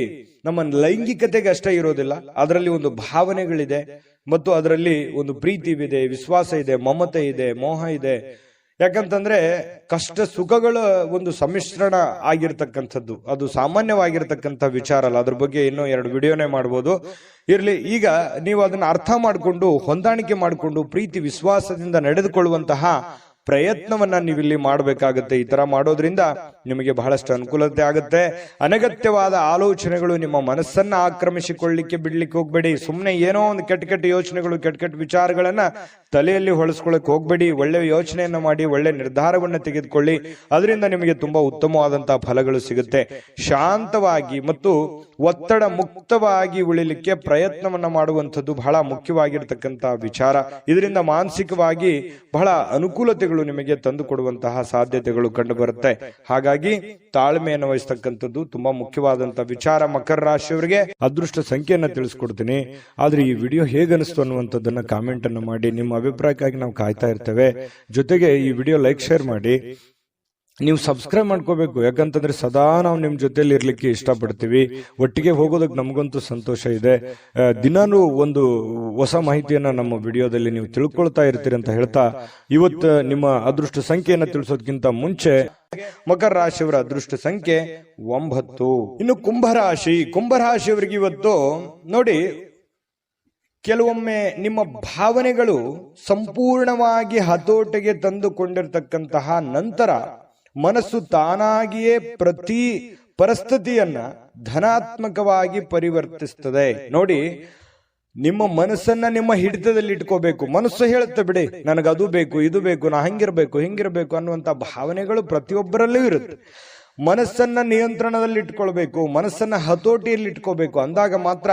ನಮ್ಮ ಲೈಂಗಿಕತೆಗೆ ಅಷ್ಟೇ ಇರೋದಿಲ್ಲ, ಅದರಲ್ಲಿ ಒಂದು ಭಾವನೆಗಳಿದೆ ಮತ್ತು ಅದರಲ್ಲಿ ಒಂದು ಪ್ರೀತಿ ಇದೆ, ವಿಶ್ವಾಸ ಇದೆ, ಮಮತೆ ಇದೆ, ಮೋಹ ಇದೆ. ಯಾಕಂತಂದ್ರೆ ಕಷ್ಟ ಸುಖಗಳ ಒಂದು ಸಮ್ಮಿಶ್ರಣ ಆಗಿರ್ತಕ್ಕಂಥದ್ದು, ಅದು ಸಾಮಾನ್ಯವಾಗಿರ್ತಕ್ಕಂಥ ವಿಚಾರ ಅಲ್ಲ. ಅದ್ರ ಬಗ್ಗೆ ಇನ್ನೂ 2 ವಿಡಿಯೋನೇ ಮಾಡ್ಬೋದು. ಇರ್ಲಿ, ಈಗ ನೀವು ಅದನ್ನ ಅರ್ಥ ಮಾಡಿಕೊಂಡು ಹೊಂದಾಣಿಕೆ ಮಾಡಿಕೊಂಡು ಪ್ರೀತಿ ವಿಶ್ವಾಸದಿಂದ ನಡೆದುಕೊಳ್ಳುವಂತಹ ಪ್ರಯತ್ನವನ್ನ ನೀವಿಲ್ಲಿ ಮಾಡಬೇಕಾಗುತ್ತೆ. ಈ ತರ ಮಾಡೋದ್ರಿಂದ ನಿಮಗೆ ಬಹಳಷ್ಟು ಅನುಕೂಲತೆ ಆಗುತ್ತೆ. ಅನಗತ್ಯವಾದ ಆಲೋಚನೆಗಳು ನಿಮ್ಮ ಮನಸ್ಸನ್ನ ಆಕ್ರಮಿಸಿಕೊಳ್ಳಿಕ್ಕೆ ಬಿಡ್ಲಿಕ್ಕೆ ಹೋಗ್ಬೇಡಿ. ಸುಮ್ಮನೆ ಏನೋ ಒಂದು ಕೆಟ್ಟ ಯೋಚನೆಗಳು, ಕೆಟ್ಟ ವಿಚಾರಗಳನ್ನ ತಲೆಯಲ್ಲಿ ಹೊಳಸ್ಕೊಳ್ಳಕ್ ಹೋಗ್ಬೇಡಿ. ಒಳ್ಳೆ ಯೋಚನೆಯನ್ನ ಮಾಡಿ ಒಳ್ಳೆ ನಿರ್ಧಾರವನ್ನ ತೆಗೆದುಕೊಳ್ಳಿ. ಅದರಿಂದ ನಿಮಗೆ ತುಂಬಾ ಉತ್ತಮವಾದಂತಹ ಫಲಗಳು ಸಿಗುತ್ತೆ. ಶಾಂತವಾಗಿ ಮತ್ತು ಒತ್ತಡ ಮುಕ್ತವಾಗಿ ಉಳಿಲಿಕ್ಕೆ ಪ್ರಯತ್ನವನ್ನ ಮಾಡುವಂಥದ್ದು ಬಹಳ ಮುಖ್ಯವಾಗಿರ್ತಕ್ಕಂತಹ ವಿಚಾರ. ಇದರಿಂದ ಮಾನಸಿಕವಾಗಿ ಬಹಳ ಅನುಕೂಲತೆಗಳು ನಿಮಗೆ ತಂದು ಕೊಡುವಂತಹ ಸಾಧ್ಯತೆಗಳು ಕಂಡು ಬರುತ್ತೆ. ಹಾಗಾಗಿ ತಾಳ್ಮೆಯನ್ನು ವಹಿಸ್ತಕ್ಕಂಥದ್ದು ತುಂಬಾ ಮುಖ್ಯವಾದಂತಹ ವಿಚಾರ. ಮಕರ ರಾಶಿಯವರಿಗೆ ಅದೃಷ್ಟ ಸಂಖ್ಯೆಯನ್ನ ತಿಳಿಸ್ಕೊಡ್ತೀನಿ. ಆದ್ರೆ ಈ ವಿಡಿಯೋ ಹೇಗನಿಸ್ತು ಅನ್ನುವಂಥದ್ದನ್ನ ಕಾಮೆಂಟ್ ಅನ್ನು ಮಾಡಿ. ನಿಮ್ಮ ಅಭಿಪ್ರಾಯಕ್ಕಾಗಿ ನಾವು ಕಾಯ್ತಾ ಇರ್ತೇವೆ. ಜೊತೆಗೆ ಈ ವಿಡಿಯೋ ಲೈಕ್, ಶೇರ್ ಮಾಡಿ. ನೀವು ಸಬ್ಸ್ಕ್ರೈಬ್ ಮಾಡ್ಕೋಬೇಕು. ಯಾಕಂತಂದ್ರೆ ಸದಾ ನಾವು ನಿಮ್ ಜೊತೆಲಿ ಇರ್ಲಿಕ್ಕೆ ಇಷ್ಟಪಡ್ತೀವಿ. ಒಟ್ಟಿಗೆ ಹೋಗೋದಕ್ಕೆ ನಮಗಂತೂ ಸಂತೋಷ ಇದೆ. ದಿನಾನು ಒಂದು ಹೊಸ ಮಾಹಿತಿಯನ್ನ ನಮ್ಮ ವಿಡಿಯೋದಲ್ಲಿ ನೀವು ತಿಳ್ಕೊಳ್ತಾ ಇರ್ತೀರಿ ಅಂತ ಹೇಳ್ತಾ, ಇವತ್ತು ನಿಮ್ಮ ಅದೃಷ್ಟ ಸಂಖ್ಯೆಯನ್ನ ತಿಳಿಸೋದಕ್ಕಿಂತ ಮುಂಚೆ ಮಕರ ರಾಶಿಯವರ ಅದೃಷ್ಟ ಸಂಖ್ಯೆ 9. ಇನ್ನು ಕುಂಭರಾಶಿಯವರಿಗೆ ಇವತ್ತು ನೋಡಿ, ಕೆಲವೊಮ್ಮೆ ನಿಮ್ಮ ಭಾವನೆಗಳು ಸಂಪೂರ್ಣವಾಗಿ ಹತೋಟಿಗೆ ತಂದುಕೊಂಡಿರ್ತಕ್ಕಂತಹ ನಂತರ ಮನಸ್ಸು ತಾನಾಗಿಯೇ ಪ್ರತಿ ಪರಿಸ್ಥಿತಿಯನ್ನ ಧನಾತ್ಮಕವಾಗಿ ಪರಿವರ್ತಿಸ್ತದೆ. ನೋಡಿ, ನಿಮ್ಮ ಮನಸ್ಸನ್ನ ನಿಮ್ಮ ಹಿಡಿತದಲ್ಲಿ ಇಟ್ಕೋಬೇಕು. ಮನಸ್ಸು ಹೇಳುತ್ತೆ, ಬಿಡಿ ನನಗದು ಬೇಕು, ಇದು ಬೇಕು, ನಾ ಹಿಂಗಿರ್ಬೇಕು ಅನ್ನುವಂತ ಭಾವನೆಗಳು ಪ್ರತಿಯೊಬ್ಬರಲ್ಲೂ ಇರುತ್ತೆ. ಮನಸ್ಸನ್ನ ನಿಯಂತ್ರಣದಲ್ಲಿ ಇಟ್ಕೊಳ್ಬೇಕು, ಮನಸ್ಸನ್ನ ಹತೋಟಿಯಲ್ಲಿ ಇಟ್ಕೋಬೇಕು. ಅಂದಾಗ ಮಾತ್ರ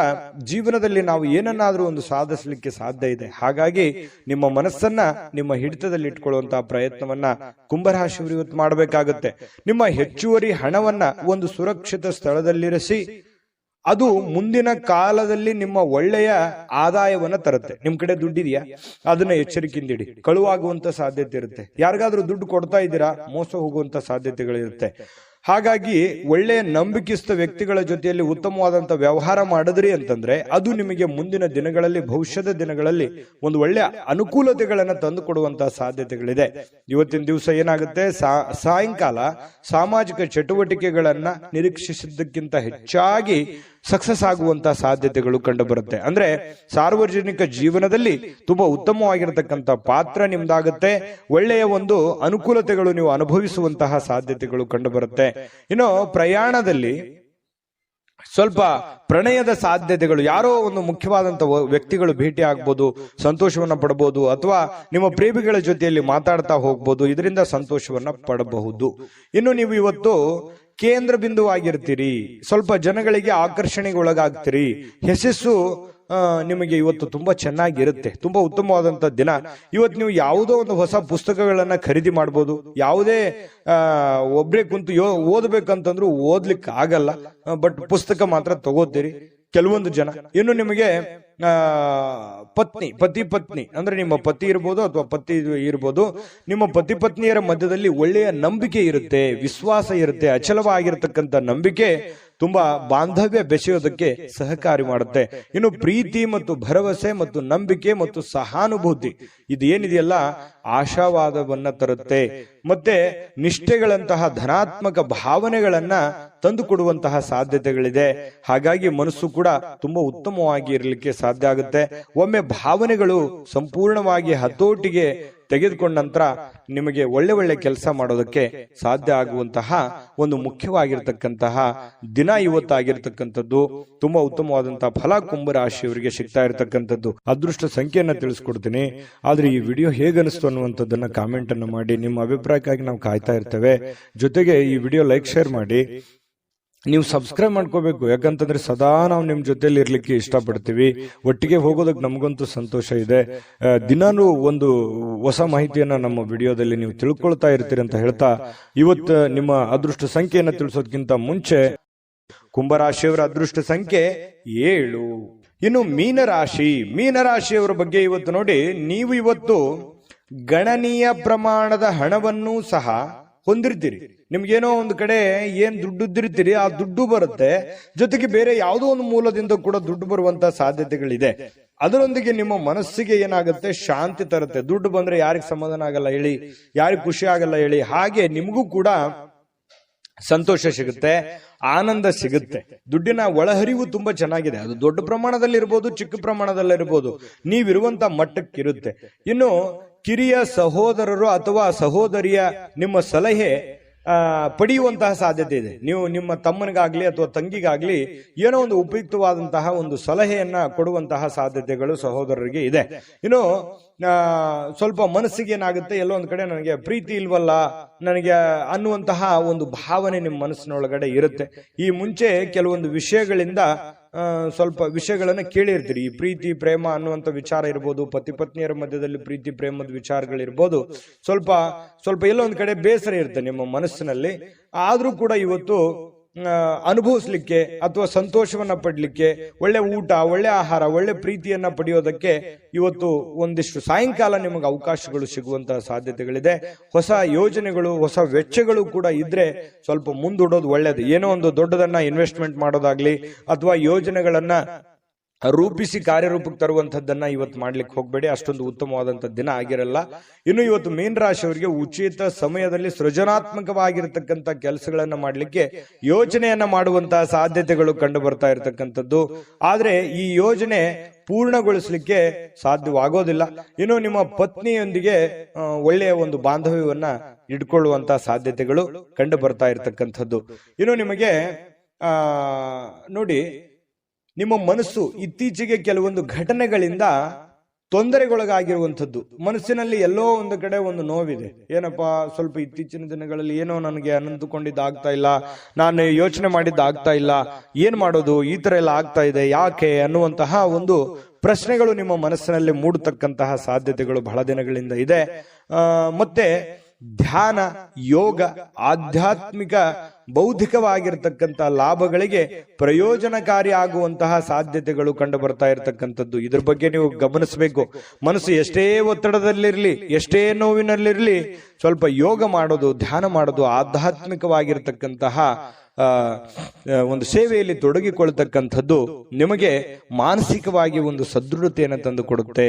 ಜೀವನದಲ್ಲಿ ನಾವು ಏನನ್ನಾದ್ರೂ ಒಂದು ಸಾಧಿಸಲಿಕ್ಕೆ ಸಾಧ್ಯ ಇದೆ. ಹಾಗಾಗಿ ನಿಮ್ಮ ಮನಸ್ಸನ್ನ ನಿಮ್ಮ ಹಿಡಿತದಲ್ಲಿ ಇಟ್ಕೊಳ್ಳುವಂತಹ ಪ್ರಯತ್ನವನ್ನ ಕುಂಭರಾಶಿಯವರು ಇವತ್ತು ಮಾಡಬೇಕಾಗುತ್ತೆ. ನಿಮ್ಮ ಹೆಚ್ಚುವರಿ ಹಣವನ್ನ ಒಂದು ಸುರಕ್ಷಿತ ಸ್ಥಳದಲ್ಲಿರಿಸಿ. ಅದು ಮುಂದಿನ ಕಾಲದಲ್ಲಿ ನಿಮ್ಮ ಒಳ್ಳೆಯ ಆದಾಯವನ್ನ ತರುತ್ತೆ. ನಿಮ್ ಕಡೆ ದುಡ್ಡಿದೆಯಾ, ಅದನ್ನ ಎಚ್ಚರಿಕೆಯಿಂದ ಇಡಿ. ಕಳುವಾಗುವಂತ ಸಾಧ್ಯತೆ ಇರುತ್ತೆ. ಯಾರಿಗಾದ್ರೂ ದುಡ್ಡು ಕೊಡ್ತಾ ಇದ್ದೀರಾ, ಮೋಸ ಹೋಗುವಂತ ಸಾಧ್ಯತೆಗಳಿರುತ್ತೆ. ಹಾಗಾಗಿ ಒಳ್ಳೆಯ ನಂಬಿಕೆಸ್ಥ ವ್ಯಕ್ತಿಗಳ ಜೊತೆಯಲ್ಲಿ ಉತ್ತಮವಾದಂತ ವ್ಯವಹಾರ ಮಾಡಿದ್ರಿ ಅಂತಂದ್ರೆ ಅದು ನಿಮಗೆ ಮುಂದಿನ ದಿನಗಳಲ್ಲಿ, ಭವಿಷ್ಯದ ದಿನಗಳಲ್ಲಿ ಒಂದು ಒಳ್ಳೆಯ ಅನುಕೂಲತೆಗಳನ್ನ ತಂದು ಕೊಡುವಂತಹ ಸಾಧ್ಯತೆಗಳಿದೆ. ಇವತ್ತಿನ ದಿವಸ ಏನಾಗುತ್ತೆ, ಸಾಯಂಕಾಲ ಸಾಮಾಜಿಕ ಚಟುವಟಿಕೆಗಳನ್ನ ನಿರೀಕ್ಷಿಸಿದ್ದಕ್ಕಿಂತ ಹೆಚ್ಚಾಗಿ ಸಕ್ಸಸ್ ಆಗುವಂತಹ ಸಾಧ್ಯತೆಗಳು ಕಂಡು ಬರುತ್ತೆ. ಅಂದ್ರೆ ಸಾರ್ವಜನಿಕ ಜೀವನದಲ್ಲಿ ತುಂಬಾ ಉತ್ತಮವಾಗಿರತಕ್ಕಂತ ಪಾತ್ರ ನಿಮ್ದಾಗುತ್ತೆ. ಒಳ್ಳೆಯ ಒಂದು ಅನುಕೂಲತೆಗಳು ನೀವು ಅನುಭವಿಸುವಂತಹ ಸಾಧ್ಯತೆಗಳು ಕಂಡು ಬರುತ್ತೆ. ಇನ್ನು ಪ್ರಯಾಣದಲ್ಲಿ ಸ್ವಲ್ಪ ಪ್ರಣಯದ ಸಾಧ್ಯತೆಗಳು, ಯಾರೋ ಒಂದು ಮುಖ್ಯವಾದಂತ ವ್ಯಕ್ತಿಗಳು ಭೇಟಿ ಆಗ್ಬೋದು, ಸಂತೋಷವನ್ನ ಪಡಬಹುದು. ಅಥವಾ ನಿಮ್ಮ ಪ್ರೇಮಿಗಳ ಜೊತೆಯಲ್ಲಿ ಮಾತಾಡ್ತಾ ಹೋಗ್ಬೋದು, ಇದರಿಂದ ಸಂತೋಷವನ್ನ ಪಡಬಹುದು. ಇನ್ನು ನೀವು ಇವತ್ತು ಕೇಂದ್ರ ಬಿಂದುವಾಗಿರ್ತೀರಿ, ಸ್ವಲ್ಪ ಜನಗಳಿಗೆ ಆಕರ್ಷಣೆಗೆ ಒಳಗಾಗ್ತೀರಿ. ಯಶಸ್ಸು ನಿಮಗೆ ಇವತ್ತು ತುಂಬಾ ಚೆನ್ನಾಗಿರುತ್ತೆ. ತುಂಬಾ ಉತ್ತಮವಾದಂತ ದಿನ. ಇವತ್ತು ನೀವು ಯಾವುದೋ ಒಂದು ಹೊಸ ಪುಸ್ತಕಗಳನ್ನ ಖರೀದಿ ಮಾಡಬಹುದು. ಯಾವುದೇ ಒಬ್ರೇ ಕುಂತು ಓದ್ಬೇಕಂತಂದ್ರೂ ಓದ್ಲಿಕ್ಕೆ ಆಗಲ್ಲ, ಬಟ್ ಪುಸ್ತಕ ಮಾತ್ರ ತಗೋತೀರಿ ಕೆಲವೊಂದು ಜನ. ಇನ್ನು ನಿಮಗೆ ಪತಿ ಪತ್ನಿ ಅಂದ್ರೆ ನಿಮ್ಮ ಪತಿ ಇರ್ಬೋದು ಅಥವಾ ಪತಿ ಇರ್ಬೋದು, ನಿಮ್ಮ ಪತಿ ಪತ್ನಿಯರ ಮಧ್ಯದಲ್ಲಿ ಒಳ್ಳೆಯ ನಂಬಿಕೆ ಇರುತ್ತೆ, ವಿಶ್ವಾಸ ಇರುತ್ತೆ. ಅಚಲವಾಗಿರ್ತಕ್ಕಂಥ ನಂಬಿಕೆ ತುಂಬಾ ಬಾಂಧವ್ಯ ಬೆಸೆಯೋದಕ್ಕೆ ಸಹಕಾರಿ ಮಾಡುತ್ತೆ. ಇನ್ನು ಪ್ರೀತಿ ಮತ್ತು ಭರವಸೆ ಮತ್ತು ನಂಬಿಕೆ ಮತ್ತು ಸಹಾನುಭೂತಿ ಇದು ಏನಿದೆಯಲ್ಲ, ಆಶಾವಾದವನ್ನ ತರುತ್ತೆ. ಮತ್ತೆ ನಿಷ್ಠೆಗಳಂತಹ ಧನಾತ್ಮಕ ಭಾವನೆಗಳನ್ನ ತಂದು ಕೊಡುವಂತಹ ಸಾಧ್ಯತೆಗಳಿದೆ. ಹಾಗಾಗಿ ಮನಸ್ಸು ಕೂಡ ತುಂಬಾ ಉತ್ತಮವಾಗಿ ಇರಲಿಕ್ಕೆ ಸಾಧ್ಯ ಆಗುತ್ತೆ. ಒಮ್ಮೆ ಭಾವನೆಗಳು ಸಂಪೂರ್ಣವಾಗಿ ಹತೋಟಿಗೆ ತೆಗೆದುಕೊಂಡ ನಂತರ ನಿಮಗೆ ಒಳ್ಳೆ ಕೆಲಸ ಮಾಡೋದಕ್ಕೆ ಸಾಧ್ಯ ಆಗುವಂತಹ ಒಂದು ಮುಖ್ಯವಾಗಿರ್ತಕ್ಕಂತಹ ದಿನ ಇವತ್ತಾಗಿರ್ತಕ್ಕಂಥದ್ದು. ತುಂಬಾ ಉತ್ತಮವಾದಂತಹ ಫಲ ಕುಂಭರಾಶಿಯವರಿಗೆ ಸಿಗ್ತಾ ಇರತಕ್ಕಂಥದ್ದು. ಅದೃಷ್ಟ ಸಂಖ್ಯೆಯನ್ನ ತಿಳಿಸ್ಕೊಡ್ತೀನಿ. ಆದ್ರೆ ಈ ವಿಡಿಯೋ ಹೇಗನಿಸ್ತು ಅನ್ನುವಂಥದ್ದನ್ನ ಕಾಮೆಂಟ್ ಅನ್ನು ಮಾಡಿ. ನಿಮ್ಮ ಅಭಿಪ್ರಾಯಕ್ಕಾಗಿ ನಾವು ಕಾಯ್ತಾ ಇರ್ತೇವೆ. ಜೊತೆಗೆ ಈ ವಿಡಿಯೋ ಲೈಕ್, ಶೇರ್ ಮಾಡಿ. ನೀವು ಸಬ್ಸ್ಕ್ರೈಬ್ ಮಾಡ್ಕೋಬೇಕು. ಯಾಕಂತಂದ್ರೆ ಸದಾ ನಾವು ನಿಮ್ ಜೊತೆಲಿ ಇರ್ಲಿಕ್ಕೆ ಇಷ್ಟಪಡ್ತೀವಿ. ಒಟ್ಟಿಗೆ ಹೋಗೋದಕ್ಕೆ ನಮಗಂತೂ ಸಂತೋಷ ಇದೆ. ದಿನಾನು ಒಂದು ಹೊಸ ಮಾಹಿತಿಯನ್ನ ನಮ್ಮ ವಿಡಿಯೋದಲ್ಲಿ ನೀವು ತಿಳ್ಕೊಳ್ತಾ ಇರ್ತೀರಿ ಅಂತ ಹೇಳ್ತಾ, ಇವತ್ತು ನಿಮ್ಮ ಅದೃಷ್ಟ ಸಂಖ್ಯೆಯನ್ನ ತಿಳಿಸೋದಕ್ಕಿಂತ ಮುಂಚೆ ಕುಂಭರಾಶಿಯವರ ಅದೃಷ್ಟ ಸಂಖ್ಯೆ 7. ಇನ್ನು ಮೀನರಾಶಿಯವರ ಬಗ್ಗೆ ಇವತ್ತು ನೋಡಿ, ನೀವು ಇವತ್ತು ಗಣನೀಯ ಪ್ರಮಾಣದ ಹಣವನ್ನು ಸಹ ಹೊಂದಿರ್ತೀರಿ. ನಿಮ್ಗೇನೋ ಒಂದು ಕಡೆ ಏನ್ ದುಡ್ಡಿರ್ತೀರಿ, ಆ ದುಡ್ಡು ಬರುತ್ತೆ. ಜೊತೆಗೆ ಬೇರೆ ಯಾವುದೋ ಒಂದು ಮೂಲದಿಂದ ಕೂಡ ದುಡ್ಡು ಬರುವಂತ ಸಾಧ್ಯತೆಗಳಿದೆ. ಅದರೊಂದಿಗೆ ನಿಮ್ಮ ಮನಸ್ಸಿಗೆ ಏನಾಗುತ್ತೆ, ಶಾಂತಿ ತರುತ್ತೆ. ದುಡ್ಡು ಬಂದ್ರೆ ಯಾರಿಗೆ ಸಮಾಧಾನ ಆಗಲ್ಲ ಹೇಳಿ, ಯಾರಿಗೆ ಖುಷಿ ಆಗಲ್ಲ ಹೇಳಿ. ಹಾಗೆ ನಿಮಗೂ ಕೂಡ ಸಂತೋಷ ಸಿಗುತ್ತೆ, ಆನಂದ ಸಿಗುತ್ತೆ. ದುಡ್ಡಿನ ಒಳಹರಿವು ತುಂಬಾ ಚೆನ್ನಾಗಿದೆ. ಅದು ದೊಡ್ಡ ಪ್ರಮಾಣದಲ್ಲಿ ಇರ್ಬೋದು, ಚಿಕ್ಕ ಪ್ರಮಾಣದಲ್ಲಿ ಇರ್ಬೋದು, ನೀವಿರುವಂತ ಮಟ್ಟಕ್ಕಿರುತ್ತೆ. ಇನ್ನು ಕಿರಿಯ ಸಹೋದರರು ಅಥವಾ ಸಹೋದರಿಯ ನಿಮ್ಮ ಸಲಹೆ ಪಡೆಯುವಂತಹ ಸಾಧ್ಯತೆ ಇದೆ. ನೀವು ನಿಮ್ಮ ತಮ್ಮನಿಗಾಗ್ಲಿ ಅಥವಾ ತಂಗಿಗಾಗ್ಲಿ ಏನೋ ಒಂದು ಉಪಯುಕ್ತವಾದಂತಹ ಒಂದು ಸಲಹೆಯನ್ನ ಕೊಡುವಂತಹ ಸಾಧ್ಯತೆಗಳು ಸಹೋದರರಿಗೆ ಇದೆ. ಇನ್ನು ಸ್ವಲ್ಪ ಮನಸ್ಸಿಗೆ ಏನಾಗುತ್ತೆ, ಎಲ್ಲೋ ಒಂದ್ ಕಡೆ ನನಗೆ ಪ್ರೀತಿ ಇಲ್ವಲ್ಲ ನನಗೆ ಅನ್ನುವಂತಹ ಒಂದು ಭಾವನೆ ನಿಮ್ಮ ಮನಸ್ಸಿನೊಳಗಡೆ ಇರುತ್ತೆ. ಈ ಮುಂಚೆ ಕೆಲವೊಂದು ವಿಷಯಗಳಿಂದ ಸ್ವಲ್ಪ ವಿಷಯಗಳನ್ನ ಕೇಳಿರ್ತೀರಿ. ಈ ಪ್ರೀತಿ ಪ್ರೇಮ ಅನ್ನುವಂಥ ವಿಚಾರ ಇರ್ಬೋದು, ಪತಿ ಪತ್ನಿಯರ ಮಧ್ಯದಲ್ಲಿ ಪ್ರೀತಿ ಪ್ರೇಮದ ವಿಚಾರಗಳಿರ್ಬೋದು. ಸ್ವಲ್ಪ ಎಲ್ಲೋ ಒಂದ್ ಕಡೆ ಬೇಸರ ಇರುತ್ತೆ ನಿಮ್ಮ ಮನಸ್ಸಿನಲ್ಲಿ. ಆದ್ರೂ ಕೂಡ ಇವತ್ತು ಅನುಭವಿಸ್ಲಿಕ್ಕೆ ಅಥವಾ ಸಂತೋಷವನ್ನ ಪಡ್ಲಿಕ್ಕೆ, ಒಳ್ಳೆ ಊಟ, ಒಳ್ಳೆ ಆಹಾರ, ಒಳ್ಳೆ ಪ್ರೀತಿಯನ್ನ ಪಡೆಯೋದಕ್ಕೆ ಇವತ್ತು ಒಂದಿಷ್ಟು ಸಾಯಂಕಾಲ ನಿಮಗೆ ಅವಕಾಶಗಳು ಸಿಗುವಂತಹ ಸಾಧ್ಯತೆಗಳಿದೆ. ಹೊಸ ಯೋಜನೆಗಳು, ಹೊಸ ವೆಚ್ಚಗಳು ಕೂಡ ಇದ್ರೆ ಸ್ವಲ್ಪ ಮುಂದೂಡೋದು ಒಳ್ಳೇದು. ಏನೋ ಒಂದು ದೊಡ್ಡದನ್ನ ಇನ್ವೆಸ್ಟ್ಮೆಂಟ್ ಮಾಡೋದಾಗ್ಲಿ ಅಥವಾ ಯೋಜನೆಗಳನ್ನ ರೂಪಿಸಿ ಕಾರ್ಯರೂಪಕ್ಕೆ ತರುವಂತದ್ದನ್ನ ಇವತ್ತು ಮಾಡ್ಲಿಕ್ಕೆ ಹೋಗ್ಬೇಡಿ. ಅಷ್ಟೊಂದು ಉತ್ತಮವಾದಂತ ದಿನ ಆಗಿರಲ್ಲ. ಇನ್ನು ಇವತ್ತು ಮೀನ ರಾಶಿಯವರಿಗೆ ಉಚಿತ ಸಮಯದಲ್ಲಿ ಸೃಜನಾತ್ಮಕವಾಗಿರತಕ್ಕಂತ ಕೆಲಸಗಳನ್ನ ಮಾಡ್ಲಿಕ್ಕೆ ಯೋಚನೆಯನ್ನ ಮಾಡುವಂತಹ ಸಾಧ್ಯತೆಗಳು ಕಂಡು ಬರ್ತಾ ಇರತಕ್ಕಂಥದ್ದು. ಆದ್ರೆ ಈ ಯೋಜನೆ ಪೂರ್ಣಗೊಳಿಸಲಿಕ್ಕೆ ಸಾಧ್ಯವಾಗೋದಿಲ್ಲ. ಇನ್ನು ನಿಮ್ಮ ಪತ್ನಿಯೊಂದಿಗೆ ಒಳ್ಳೆಯ ಒಂದು ಬಾಂಧವ್ಯವನ್ನ ಇಟ್ಕೊಳ್ಳುವಂತಹ ಸಾಧ್ಯತೆಗಳು ಕಂಡು ಬರ್ತಾ ಇರತಕ್ಕಂಥದ್ದು. ಇನ್ನು ನಿಮಗೆ ನೋಡಿ, ನಿಮ್ಮ ಮನಸ್ಸು ಇತ್ತೀಚೆಗೆ ಕೆಲವೊಂದು ಘಟನೆಗಳಿಂದ ತೊಂದರೆಗೊಳಗಾಗಿರುವಂಥದ್ದು. ಮನಸ್ಸಿನಲ್ಲಿ ಎಲ್ಲೋ ಒಂದು ಕಡೆ ಒಂದು ನೋವಿದೆ. ಏನಪ್ಪಾ, ಸ್ವಲ್ಪ ಇತ್ತೀಚಿನ ದಿನಗಳಲ್ಲಿ ಏನೋ ನನಗೆ ಅನಂತುಕೊಂಡಿದ್ದು ಆಗ್ತಾ ಇಲ್ಲ, ನಾನು ಯೋಚನೆ ಮಾಡಿದ್ದು ಆಗ್ತಾ ಇಲ್ಲ, ಏನ್ ಮಾಡೋದು, ಈ ತರ ಎಲ್ಲ ಆಗ್ತಾ ಇದೆ, ಯಾಕೆ ಅನ್ನುವಂತಹ ಒಂದು ಪ್ರಶ್ನೆಗಳು ನಿಮ್ಮ ಮನಸ್ಸಿನಲ್ಲಿ ಮೂಡತಕ್ಕಂತಹ ಸಾಧ್ಯತೆಗಳು ಬಹಳ ದಿನಗಳಿಂದ ಇದೆ. ಮತ್ತೆ ಧ್ಯಾನ, ಯೋಗ, ಆಧ್ಯಾತ್ಮಿಕ, ಬೌದ್ಧಿಕವಾಗಿರ್ತಕ್ಕಂಥ ಲಾಭಗಳಿಗೆ ಪ್ರಯೋಜನಕಾರಿ ಆಗುವಂತಹ ಸಾಧ್ಯತೆಗಳು ಕಂಡು ಬರ್ತಾ ಇರತಕ್ಕಂಥದ್ದು. ಇದ್ರ ಬಗ್ಗೆ ನೀವು ಗಮನಿಸಬೇಕು. ಮನಸ್ಸು ಎಷ್ಟೇ ಒತ್ತಡದಲ್ಲಿರ್ಲಿ, ಎಷ್ಟೇ ನೋವಿನಲ್ಲಿರ್ಲಿ, ಸ್ವಲ್ಪ ಯೋಗ ಮಾಡೋದು, ಧ್ಯಾನ ಮಾಡೋದು, ಆಧ್ಯಾತ್ಮಿಕವಾಗಿರ್ತಕ್ಕಂತಹ ಒಂದು ಸೇವೆಯಲ್ಲಿ ತೊಡಗಿಕೊಳ್ತಕ್ಕಂಥದ್ದು ನಿಮಗೆ ಮಾನಸಿಕವಾಗಿ ಒಂದು ಸದೃಢತೆಯನ್ನು ತಂದು ಕೊಡುತ್ತೆ.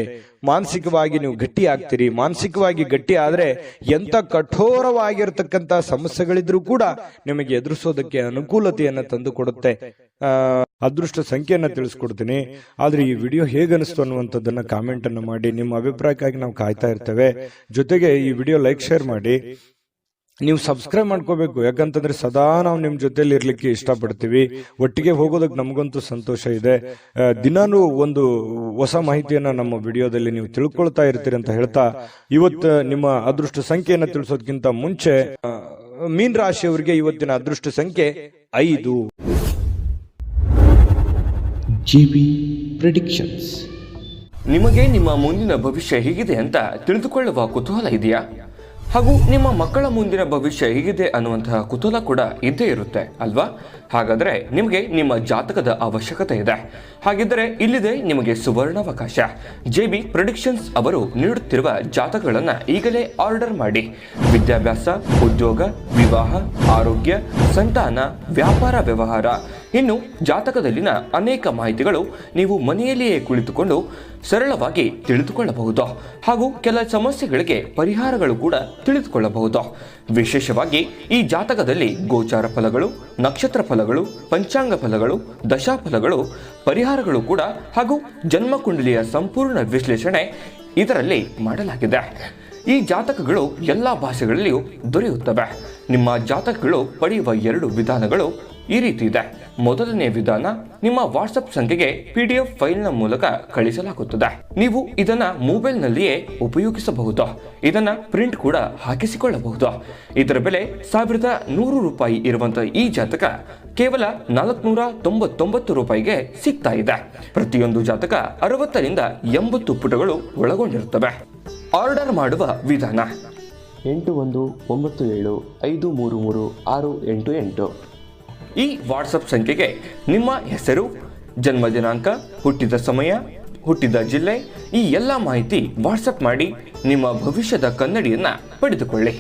ಮಾನಸಿಕವಾಗಿ ನೀವು ಗಟ್ಟಿ ಆಗ್ತೀರಿ. ಮಾನಸಿಕವಾಗಿ ಗಟ್ಟಿ ಆದ್ರೆ ಎಂತ ಕಠೋರವಾಗಿರ್ತಕ್ಕಂಥ ಸಮಸ್ಯೆಗಳಿದ್ರೂ ಕೂಡ ನಿಮಗೆ ಎದುರಿಸೋದಕ್ಕೆ ಅನುಕೂಲತೆಯನ್ನು ತಂದು ಕೊಡುತ್ತೆ. ಅದೃಷ್ಟ ಸಂಖ್ಯೆಯನ್ನ ತಿಳಿಸ್ಕೊಡ್ತೀನಿ. ಆದ್ರೆ ಈ ವಿಡಿಯೋ ಹೇಗನಿಸ್ತು ಅನ್ನುವಂಥದ್ದನ್ನ ಕಾಮೆಂಟ್ ಅನ್ನು ಮಾಡಿ. ನಿಮ್ಮ ಅಭಿಪ್ರಾಯಕ್ಕಾಗಿ ನಾವು ಕಾಯ್ತಾ ಇರ್ತೇವೆ. ಜೊತೆಗೆ ಈ ವಿಡಿಯೋ ಲೈಕ್, ಶೇರ್ ಮಾಡಿ. ನೀವು ಸಬ್ಸ್ಕ್ರೈಬ್ ಮಾಡ್ಕೋಬೇಕು. ಯಾಕಂತಂದ್ರೆ ಸದಾ ನಾವು ನಿಮ್ ಜೊತೆಲಿ ಇರ್ಲಿಕ್ಕೆ ಇಷ್ಟಪಡ್ತೀವಿ. ಒಟ್ಟಿಗೆ ಹೋಗೋದಕ್ಕೆ ನಮಗಂತೂ ಸಂತೋಷ ಇದೆ. ದಿನಾನು ಒಂದು ಹೊಸ ಮಾಹಿತಿಯನ್ನ ನಮ್ಮ ವಿಡಿಯೋದಲ್ಲಿ ನೀವು ತಿಳ್ಕೊಳ್ತಾ ಇರ್ತೀರಿ ಅಂತ ಹೇಳ್ತಾ, ಇವತ್ತು ನಿಮ್ಮ ಅದೃಷ್ಟ ಸಂಖ್ಯೆಯನ್ನ ತಿಳಿಸೋದಕ್ಕಿಂತ ಮುಂಚೆ ಮೀನ ರಾಶಿಯವರಿಗೆ ಇವತ್ತಿನ ಅದೃಷ್ಟ ಸಂಖ್ಯೆ 5. GB predictions. ನಿಮಗೆ ನಿಮ್ಮ ಮುಂದಿನ ಭವಿಷ್ಯ ಹೇಗಿದೆ ಅಂತ ತಿಳಿದುಕೊಳ್ಳುವ ಕುತೂಹಲ ಇದೆಯಾ? ಹಾಗೂ ನಿಮ್ಮ ಮಕ್ಕಳ ಮುಂದಿನ ಭವಿಷ್ಯ ಹೇಗಿದೆ ಅನ್ನುವಂತಹ ಕುತೂಹಲ ಕೂಡ ಇದ್ದೇ ಇರುತ್ತೆ ಅಲ್ವಾ? ಹಾಗಾದರೆ ನಿಮಗೆ ನಿಮ್ಮ ಜಾತಕದ ಅವಶ್ಯಕತೆ ಇದೆ. ಹಾಗಿದ್ದರೆ ಇಲ್ಲಿದೆ ನಿಮಗೆ ಸುವರ್ಣಾವಕಾಶ. JB ಪ್ರೆಡಿಕ್ಷನ್ಸ್ ಅವರು ನೀಡುತ್ತಿರುವ ಜಾತಕಗಳನ್ನು ಈಗಲೇ ಆರ್ಡರ್ ಮಾಡಿ. ವಿದ್ಯಾಭ್ಯಾಸ, ಉದ್ಯೋಗ, ವಿವಾಹ, ಆರೋಗ್ಯ, ಸಂತಾನ, ವ್ಯಾಪಾರ ವ್ಯವಹಾರ, ಇನ್ನು ಜಾತಕದಲ್ಲಿನ ಅನೇಕ ಮಾಹಿತಿಗಳು ನೀವು ಮನೆಯಲ್ಲಿಯೇ ಕುಳಿತುಕೊಂಡು ಸರಳವಾಗಿ ತಿಳಿದುಕೊಳ್ಳಬಹುದು. ಹಾಗೂ ಕೆಲ ಸಮಸ್ಯೆಗಳಿಗೆ ಪರಿಹಾರಗಳು ಕೂಡ ತಿಳಿದುಕೊಳ್ಳಬಹುದು. ವಿಶೇಷವಾಗಿ ಈ ಜಾತಕದಲ್ಲಿ ಗೋಚಾರ ಫಲಗಳು, ನಕ್ಷತ್ರ ಫಲಗಳು, ಪಂಚಾಂಗ ಫಲಗಳು, ದಶಾಫಲಗಳು, ಪರಿಹಾರಗಳು ಕೂಡ ಹಾಗೂ ಜನ್ಮಕುಂಡಲಿಯ ಸಂಪೂರ್ಣ ವಿಶ್ಲೇಷಣೆ ಇದರಲ್ಲಿ ಮಾಡಲಾಗಿದೆ. ಈ ಜಾತಕಗಳು ಎಲ್ಲ ಭಾಷೆಗಳಲ್ಲಿಯೂ ದೊರೆಯುತ್ತವೆ. ನಿಮ್ಮ ಜಾತಕಗಳು ಪಡೆಯುವ 2 ವಿಧಾನಗಳು ಈ ರೀತಿ ಇದೆ. ಮೊದಲನೇ ವಿಧಾನ, ನಿಮ್ಮ ವಾಟ್ಸಪ್ ಸಂಖ್ಯೆಗೆ PDF ಫೈಲ್ನ ಮೂಲಕ ಕಳಿಸಲಾಗುತ್ತದೆ. ನೀವು ಇದನ್ನ ಮೊಬೈಲ್ನಲ್ಲಿಯೇ ಉಪಯೋಗಿಸಬಹುದು. ಇದನ್ನ ಪ್ರಿಂಟ್ ಕೂಡ ಹಾಕಿಸಿಕೊಳ್ಳಬಹುದು. ಇದರ ಬೆಲೆ 1100 ರೂಪಾಯಿ ಇರುವಂತಹ ಈ ಜಾತಕ ಕೇವಲ 499 ರೂಪಾಯಿಗೆ ಸಿಗ್ತಾ ಇದೆ. ಪ್ರತಿಯೊಂದು ಜಾತಕ 60 ರಿಂದ 80 ಪುಟಗಳು ಒಳಗೊಂಡಿರುತ್ತವೆ. ಆರ್ಡರ್ ಮಾಡುವ ವಿಧಾನ: 8197533688. ಈ ವಾಟ್ಸಪ್ ಸಂಖ್ಯೆಗೆ ನಿಮ್ಮ ಹೆಸರು, ಜನ್ಮ ದಿನಾಂಕ, ಹುಟ್ಟಿದ ಸಮಯ, ಹುಟ್ಟಿದ ಜಿಲ್ಲೆ, ಈ ಎಲ್ಲ ಮಾಹಿತಿ ವಾಟ್ಸಪ್ ಮಾಡಿ ನಿಮ್ಮ ಭವಿಷ್ಯದ ಕನ್ನಡಿಯನ್ನ ಪಡೆದುಕೊಳ್ಳಿ.